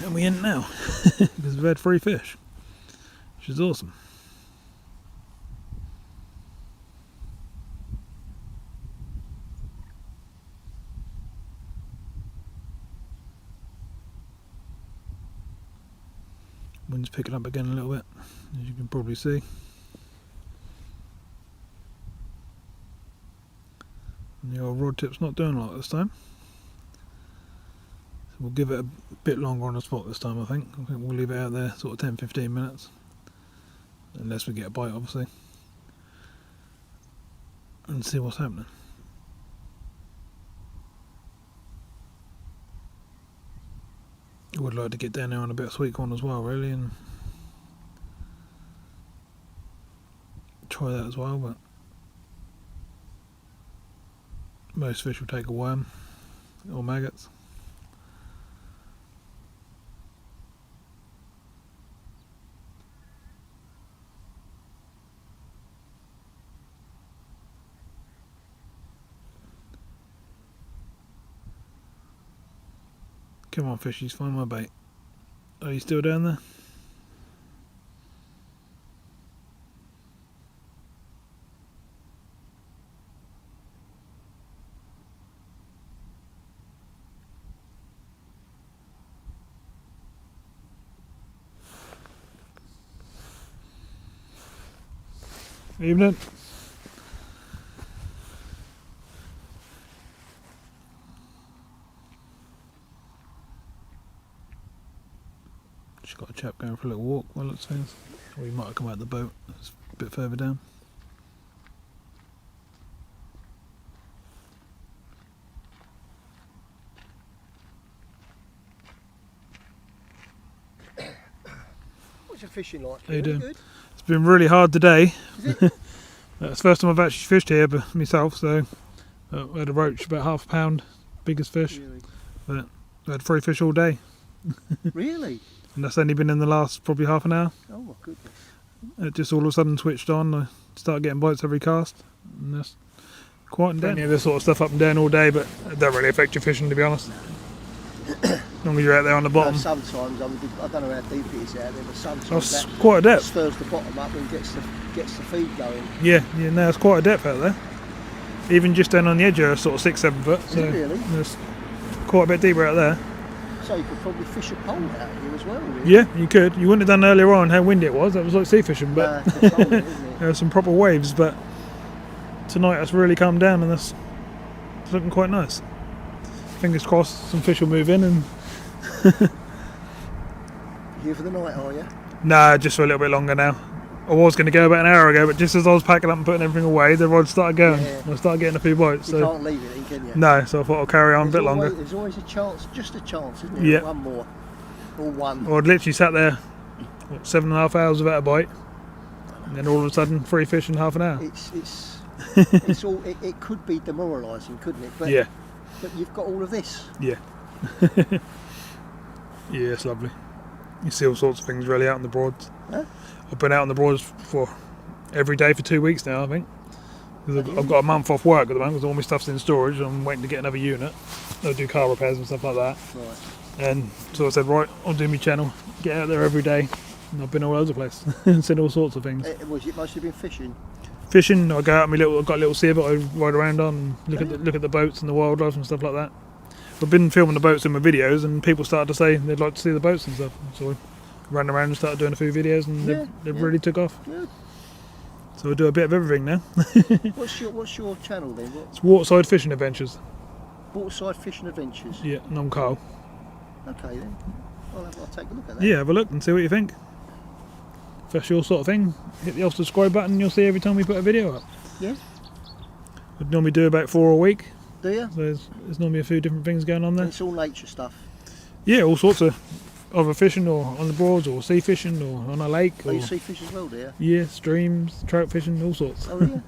A: and we ain't now because we've had 3 fish, which is awesome. Wind's picking up again a little bit, as you can probably see. And the old rod tip's not doing a lot this time. So we'll give it a bit longer on the spot this time, I think. We'll leave it out there sort of 10-15 minutes. Unless we get a bite, obviously. And see what's happening. I would like to get down there on a bit of sweet corn as well, really, and try that as well, but most fish will take a worm or maggots. Come on, fishies, find my bait. Are you still down there? Evening. Just got a chap going for a little walk by the looks of things. Or he might have come out of the boat. It's a bit further down.
B: What's your fishing like?
A: How you doing?
B: Good?
A: It's been really hard today.
B: Is it?
A: It's the first time I've actually fished here but myself, so I had a roach about half a pound, biggest fish.
B: Really?
A: But I had 3 fish all day.
B: Really?
A: And that's only been in the last probably half an hour.
B: Oh my goodness.
A: It just all of a sudden switched on. I started getting bites every cast. And that's quieting down. Yeah, this sort of stuff up and down all day, but it don't really affect your fishing, to be honest. As long as you're out there on the bottom.
B: Sometimes, I don't know how deep it is out there, but sometimes
A: That's quite a depth.
B: stirs the bottom up and gets the feed going.
A: Yeah, no, it's quite a depth out there. Even just down on the edge are sort of 6-7 foot. So
B: Really?
A: There's quite a bit deeper out there.
B: So you could probably fish a pole out here as well, really.
A: Yeah, you could. You wouldn't have done earlier on how windy it was. That was like sea fishing, but
B: It's older, isn't it?
A: there were some proper waves. But tonight it's really calmed down and it's looking quite nice. Fingers crossed some fish will move in. And
B: Here for the night, are you?
A: nah, just for a little bit longer now. I was going to go about an hour ago, but just as I was packing up and putting everything away, the rod started going.
B: Yeah.
A: I started getting a few bites.
B: You
A: So
B: can't leave it in, can you?
A: no, so I thought I'll carry on a bit longer.
B: There's always a chance, just a chance, isn't there?
A: Yeah.
B: One more. Or one.
A: I'd literally sat there 7.5 hours without a bite, and then all of a sudden 3 fish in half an hour.
B: It's all. It could be demoralising, couldn't it? But,
A: Yeah,
B: But you've got all of this.
A: yeah. Yeah, it's lovely. You see all sorts of things really out on the Broads.
B: Huh?
A: I've been out on the Broads for every day for 2 weeks now, I think. 'Cause I've got a month off work at the moment because all my stuff's in storage. I'm waiting to get another unit. I'll do car repairs and stuff like that.
B: Right.
A: And so I said, right, I'll do my channel, get out there every day. And I've been all over the place and seen all sorts of things.
B: It must have been fishing.
A: Fishing, I go out on I've got a little sieve that I ride around on and look at the boats and the wildlife and stuff like that. I've been filming the boats in my videos and people started to say they'd like to see the boats and stuff. So I ran around and started doing a few videos and they really took off.
B: Yeah.
A: So I do a bit of everything now.
B: What's your channel then?
A: It's Waterside Fishing Adventures.
B: Waterside Fishing Adventures.
A: Yeah, and I'm Carl.
B: Okay then. I'll take a look at that.
A: Yeah, have a look and see what you think. If that's your sort of thing, hit the old subscribe button and you'll see every time we put a video up.
B: Yeah.
A: I normally do about 4 a week.
B: Do you?
A: So there's normally a few different things going on
B: And
A: there.
B: it's all nature stuff.
A: Yeah, all sorts of either fishing or on the Broads or sea fishing or on a lake.
B: Oh,
A: Or,
B: you see fish as well, do you?
A: yeah, streams, trout fishing, all sorts.
B: Oh yeah.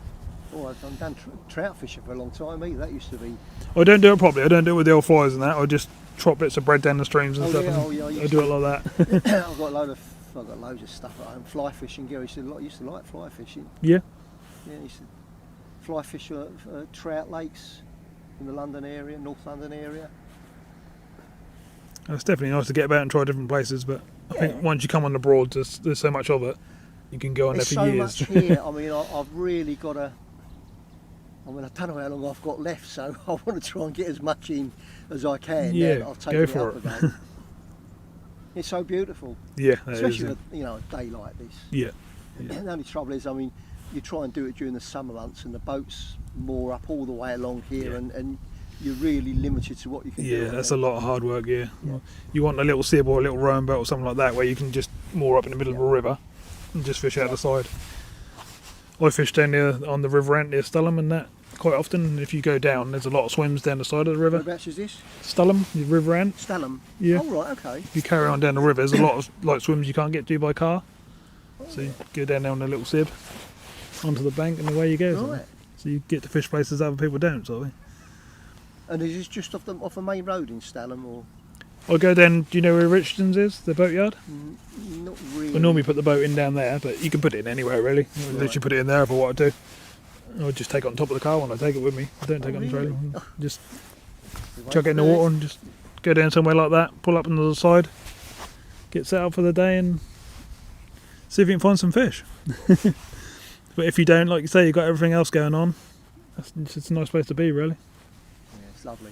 B: Oh, I've done trout fishing for a long time either. That used to be.
A: I don't do it properly. I don't do it with the old flies and that. I just trot bits of bread down the streams and
B: Oh,
A: stuff.
B: yeah,
A: and
B: oh, yeah, I
A: I
B: used
A: do it like that.
B: I've got loads of stuff at home. Fly fishing. Gary used to like fly fishing.
A: Yeah.
B: Yeah, he used to fly fish trout lakes in the London area, North London area.
A: It's definitely nice to get about and try different places, but I think once you come on the Broads, there's so much of it. You can go on
B: There's
A: there for
B: so
A: years.
B: much here. I mean, I've really got to. I mean, I don't know how long I've got left, so I want to try and get as much in as I can.
A: Yeah,
B: now that I've taken
A: go
B: it
A: for
B: up
A: it.
B: again. It's so beautiful,
A: Yeah, that
B: especially
A: is.
B: with a day like this.
A: Yeah.
B: The only trouble is, I mean, you try and do it during the summer months, and the boats moor up all the way along here,
A: Yeah.
B: and you're really limited to what you can do.
A: Yeah, that's a lot of hard work, yeah.
B: Yeah.
A: You want a little sib or a little rowing boat or something like that where you can just moor up in the middle of a river and just fish out the side. I fish down there on the river end near Sturham and that quite often. If you go down, there's a lot of swims down the side of the river.
B: Whereabouts is this?
A: Sturham, the river end.
B: Stalham.
A: Yeah.
B: Oh right, okay.
A: If you carry on down the river, there's a lot of like swims you can't get to by car. So you go down there on a little sib onto the bank and away you go. sort of.
B: Right.
A: So you get to fish places other people don't, sort of thing.
B: And is this just off the main road in Stalham, or
A: I go down, do you know where Richardson's is, the boatyard?
B: not really?
A: I normally put the boat in down there, but you can put it in anywhere really. I literally put it in there for what I do. I just take it on top of the car when I take it with me. I don't take it on the trailer.
B: really?
A: Just
B: We wait
A: chuck it in the
B: for
A: water and just go down somewhere like that, pull up on the other side, get set up for the day and see if you can find some fish. But if you don't, like you say, you've got everything else going on. It's a nice place to be really.
B: Yeah, it's lovely.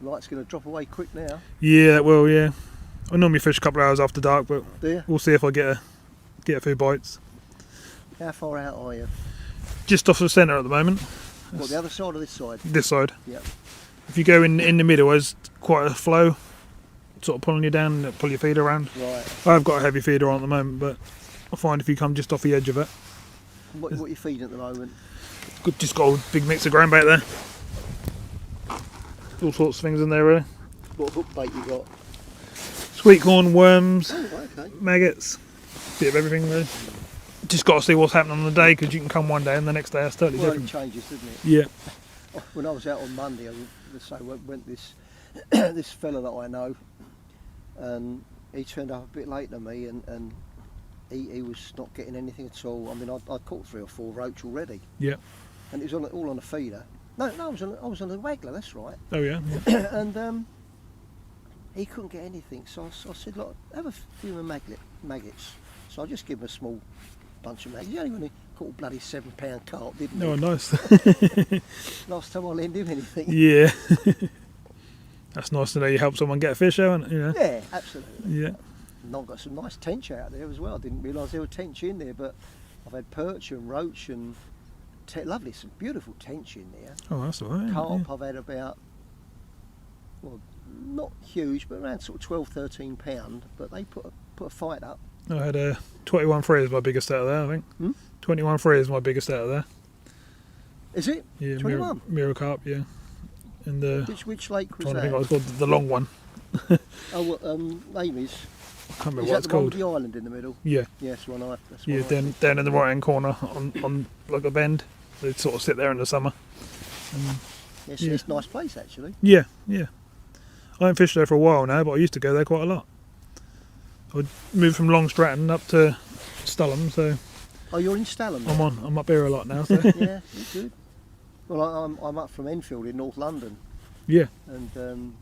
B: The light's going to drop away quick now.
A: Yeah, well, yeah. I normally fish a couple of hours after dark, but
B: Do you?
A: we'll see if I get a few bites.
B: How far out are you?
A: Just off the centre at the moment.
B: What, the other side or this side?
A: This side.
B: Yep.
A: If you go in the middle, there's quite a flow, sort of pulling you down, and pull your feeder around.
B: Right.
A: I've got a heavy feeder on at the moment, but I find if you come just off the edge of it,
B: What are you feeding at the moment?
A: just got a big mix of ground bait there. All sorts of things in there really.
B: What hook bait you got?
A: Sweet corn, worms,
B: Oh, right, okay.
A: maggots, bit of everything really. Just got to see what's happening on the day because you can come one day and the next day it's totally
B: Well, it
A: different.
B: changes, doesn't it?
A: Yeah,
B: When I was out on Monday, went this this fella that I know, and he turned up a bit later than me, and he was not getting anything at all. I mean, I'd caught 3 or 4 roach already.
A: Yeah.
B: And it was all on a feeder. No, I was on a waggler, that's right.
A: Oh yeah. Yeah.
B: And he couldn't get anything, so I said, look, have a few maggots. So I just give him a small bunch of maggots. He only caught a bloody £7 carp, didn't he?
A: Oh, nice.
B: Last time I lent him anything.
A: Yeah. That's nice to know you help someone get a fish, isn't it? You know?
B: Yeah, absolutely.
A: Yeah.
B: And I've got some nice tench out there as well. I didn't realise there were tench in there, but I've had perch and roach and lovely, some beautiful tench in there.
A: Oh, that's all right.
B: Carp,
A: Yeah.
B: I've had about, well, not huge, but around sort of 12, 13 pound. But they put a fight up.
A: I had a 21.3 is my biggest out of there, I think. 21.3 is my biggest out of there.
B: Is it?
A: Yeah,
B: 21.
A: Mirror carp, yeah. And the
B: Which lake was
A: trying to
B: that?
A: think what it's called, the long one.
B: Oh, Amy's.
A: I can't remember
B: Is
A: what
B: that
A: it's
B: the one
A: called.
B: with the island in the middle?
A: Yeah,
B: Yes, one I. That's
A: yeah,
B: one
A: down in the right hand corner on like a bend. They sort of sit there in the summer. And
B: Yes,
A: yeah.
B: it's a nice place actually.
A: yeah. I haven't fished there for a while now, but I used to go there quite a lot. I moved from Long Stratton up to Stalham, so
B: Oh, you're in Stalham.
A: I'm up here a lot now. So
B: Yeah, you're good. Well, I'm up from Enfield in North London,
A: yeah,
B: and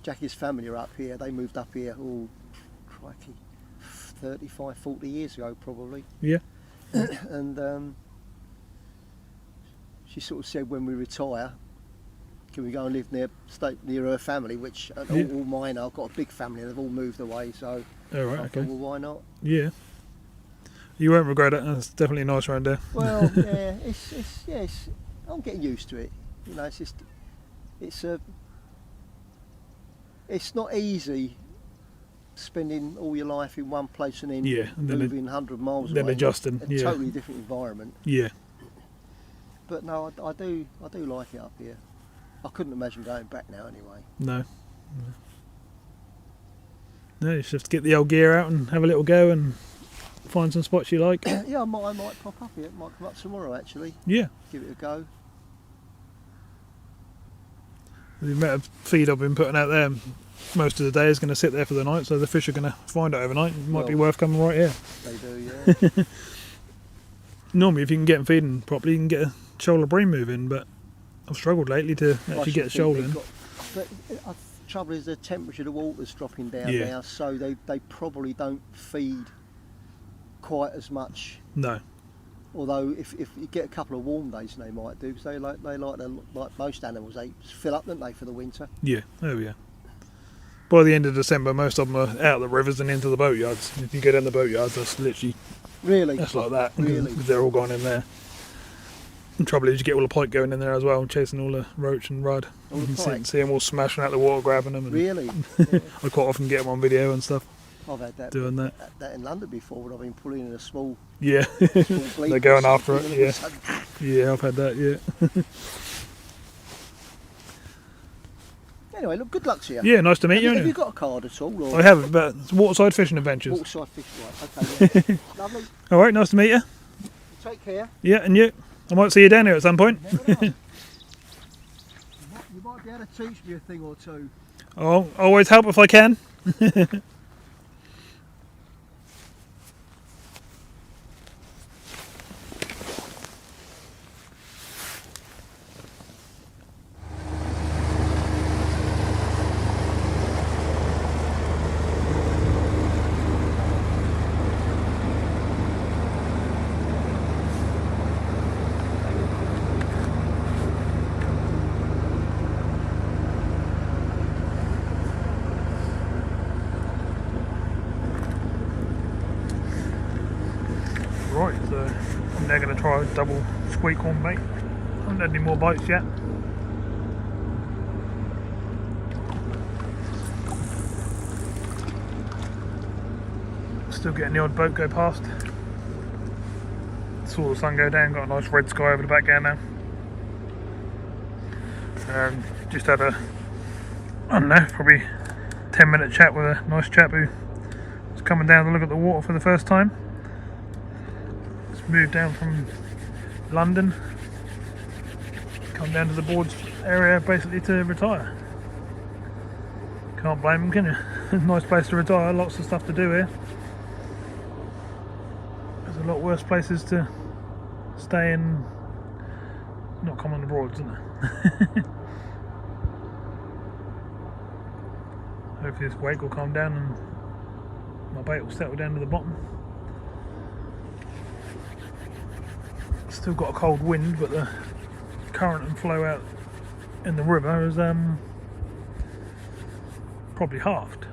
B: Jackie's family are up here. They moved up here, oh, crikey, 35, 40 years ago probably.
A: yeah,
B: And she sort of said, when we retire, can we go and live stay near her family, which
A: Yeah.
B: all mine are. I've got a big family, they've all moved away, so
A: all right,
B: I
A: okay,
B: thought, well, why not?
A: yeah. You won't regret it. It's definitely nice around there.
B: Well, yeah, it's I'm getting used to it. You know, it's not easy spending all your life in one place and then
A: Yeah, and then
B: moving 100 miles away.
A: then adjusting,
B: A
A: yeah.
B: totally different environment.
A: Yeah,
B: But no, I do like it up here. I couldn't imagine going back now anyway.
A: no. No, you just have to get the old gear out and have a little go and find some spots you like.
B: Yeah, I might pop up here. Might come up tomorrow actually.
A: Yeah.
B: Give it a go.
A: The amount of feed I've been putting out there most of the day is going to sit there for the night, so the fish are going to find it overnight. It might be worth coming right here.
B: They do, yeah.
A: Normally, if you can get them feeding properly, you can get a shoulder bream move in, but I've struggled lately to
B: I
A: actually
B: should
A: get a
B: think
A: shoulder
B: they've
A: in.
B: got- But the trouble is the temperature of the water's dropping down
A: Yeah.
B: now, so they probably don't feed quite as much.
A: No.
B: Although if you get a couple of warm days, they might do, because they like most animals, they fill up, don't they, for the winter?
A: Yeah, oh yeah. By the end of December, most of them are out of the rivers and into the boat yards. If you go down the boat yards, that's literally,
B: Really?
A: that's like that.
B: Really?
A: Because they're all gone in there. The trouble is you get all the pike going in there as well, chasing all the roach and rudd.
B: All
A: You
B: the
A: can
B: pike?
A: see them all smashing out the water, grabbing them. And
B: Really? Yeah.
A: I quite often get them on video and stuff,
B: I've had that
A: doing that.
B: in London before, when I've been pulling in a small
A: Yeah,
B: bleak
A: they're
B: or
A: going after it,
B: something, and all of a
A: yeah.
B: sudden,
A: Yeah, I've had that, yeah.
B: Anyway, look, good luck to you.
A: Yeah, nice to meet
B: Have
A: you.
B: you
A: anyway.
B: got a card at all? Or
A: I haven't, but it's Waterside Fishing Adventures.
B: Waterside fish, right? Okay, yeah. Lovely.
A: All right, nice to meet you.
B: Take care.
A: Yeah, and you. I might see you down here at some point.
B: Never know. You might be able to teach me a thing or two.
A: I'll always help if I can. Right, so I'm now going to try a double squeak horn bait. I haven't had any more bites yet. Still getting the odd boat go past. Saw the sun go down, got a nice red sky over the background now. Just had a, I don't know, probably 10-minute chat with a nice chap who was coming down to look at the water for the first time. Moved down from London, come down to the boards area basically to retire. Can't blame him, can you? Nice place to retire, lots of stuff to do here. There's a lot worse places to stay and not come on the Broads, isn't there? Hopefully this wake will calm down and my bait will settle down to the bottom. Still got a cold wind, but the current and flow out in the river is probably halved.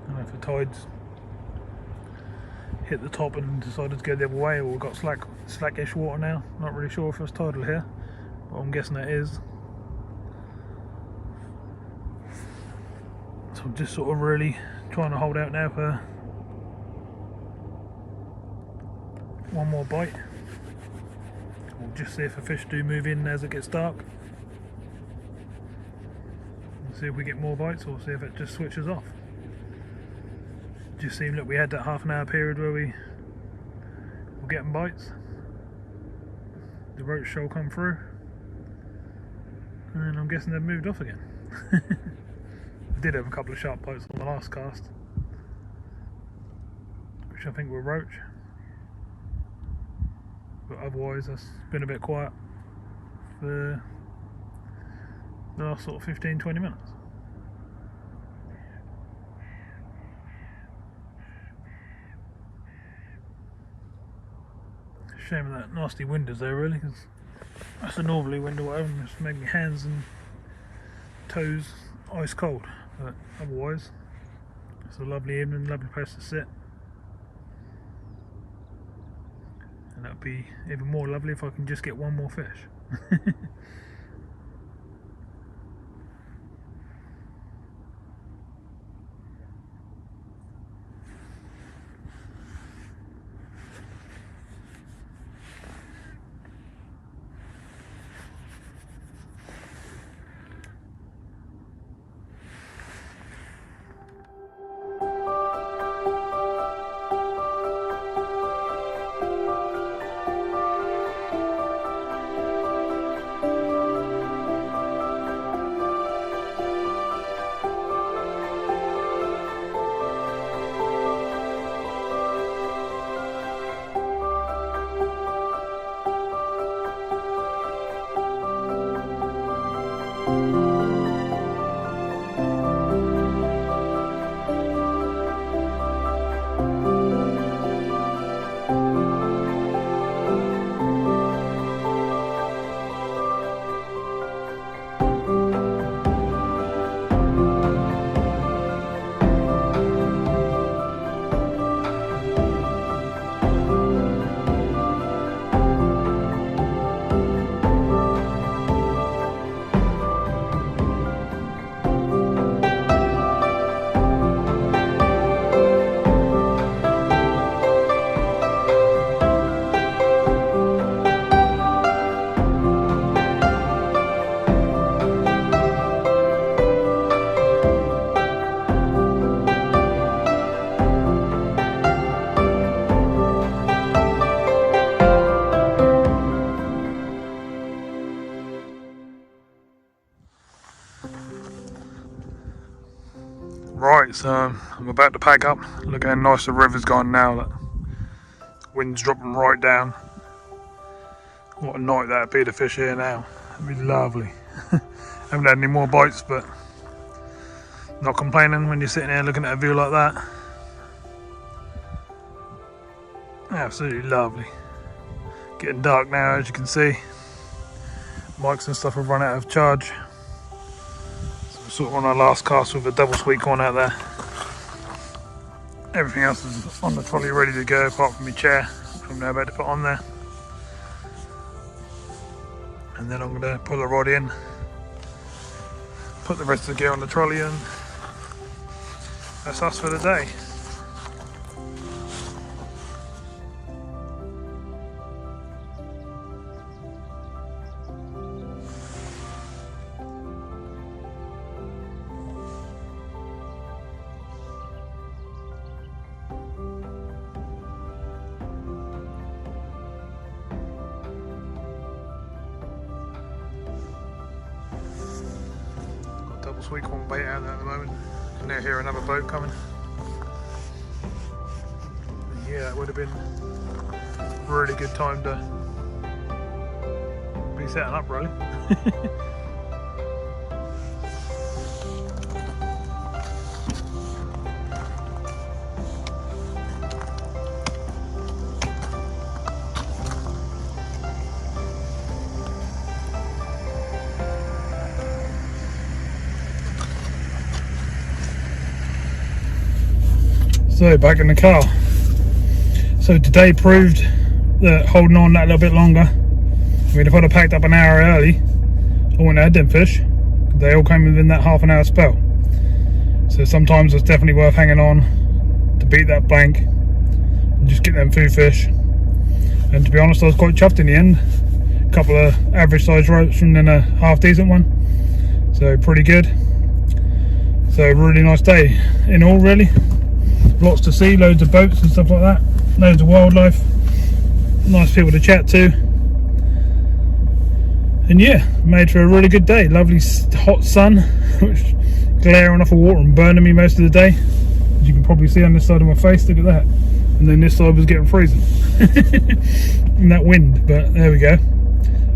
A: I don't know if the tides hit the top and decided to go the other way, or we've got slackish water now. Not really sure if it's tidal here, but I'm guessing it is. So I'm just sort of really trying to hold out now for one more bite. We'll just see if the fish do move in as it gets dark. And see if we get more bites, or see if it just switches off. Just seemed that we had that half an hour period where we were getting bites. The roach shoal come through, and I'm guessing they've moved off again. I did have a couple of sharp bites on the last cast, which I think were roach, but otherwise it's been a bit quiet for the last sort of 15-20 minutes. Shame of that nasty wind is there, really, because that's a northerly wind or whatever, and it's making hands and toes ice cold. But otherwise, it's a lovely evening, lovely place to sit, and that'd be even more lovely if I can just get one more fish. Right, so I'm about to pack up. Look how nice the river's gone now. That wind's dropping right down. What a night that'd be to fish here now. It'd be lovely. Haven't had any more bites, but not complaining when you're sitting here looking at a view like that. Absolutely lovely. Getting dark now, as you can see. Mics and stuff have run out of charge. Sort of on our last cast with a double sweet corn out there. Everything else is on the trolley ready to go, apart from my chair, which I'm now about to put on there. And then I'm going to pull the rod in, put the rest of the gear on the trolley, and that's us for the day. sweet corn bait out there at the moment. You can now hear another boat coming. And yeah, it would have been a really good time to be setting up, really. So back in the car. So today proved that holding on that little bit longer. I mean, if I'd have packed up an hour early, I wouldn't have had them fish. They all came within that half an hour spell. So sometimes it's definitely worth hanging on to beat that blank and just get them food fish. And to be honest, I was quite chuffed in the end. A couple of average size ropes and then a half decent one. So pretty good. So really nice day in all, really. Lots to see, loads of boats and stuff like that, loads of wildlife, nice people to chat to, and yeah, made for a really good day. Lovely hot sun, which glaring off the water and burning me most of the day, as you can probably see on this side of my face. Look at that. And then this side was getting freezing in that wind, but there we go,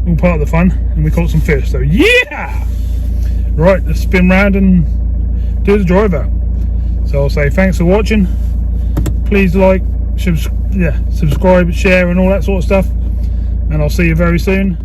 A: all part of the fun. And we caught some fish, so yeah, right, let's spin round and do the drive out. So I'll say thanks for watching. Please like, subscribe, share and all that sort of stuff. And I'll see you very soon.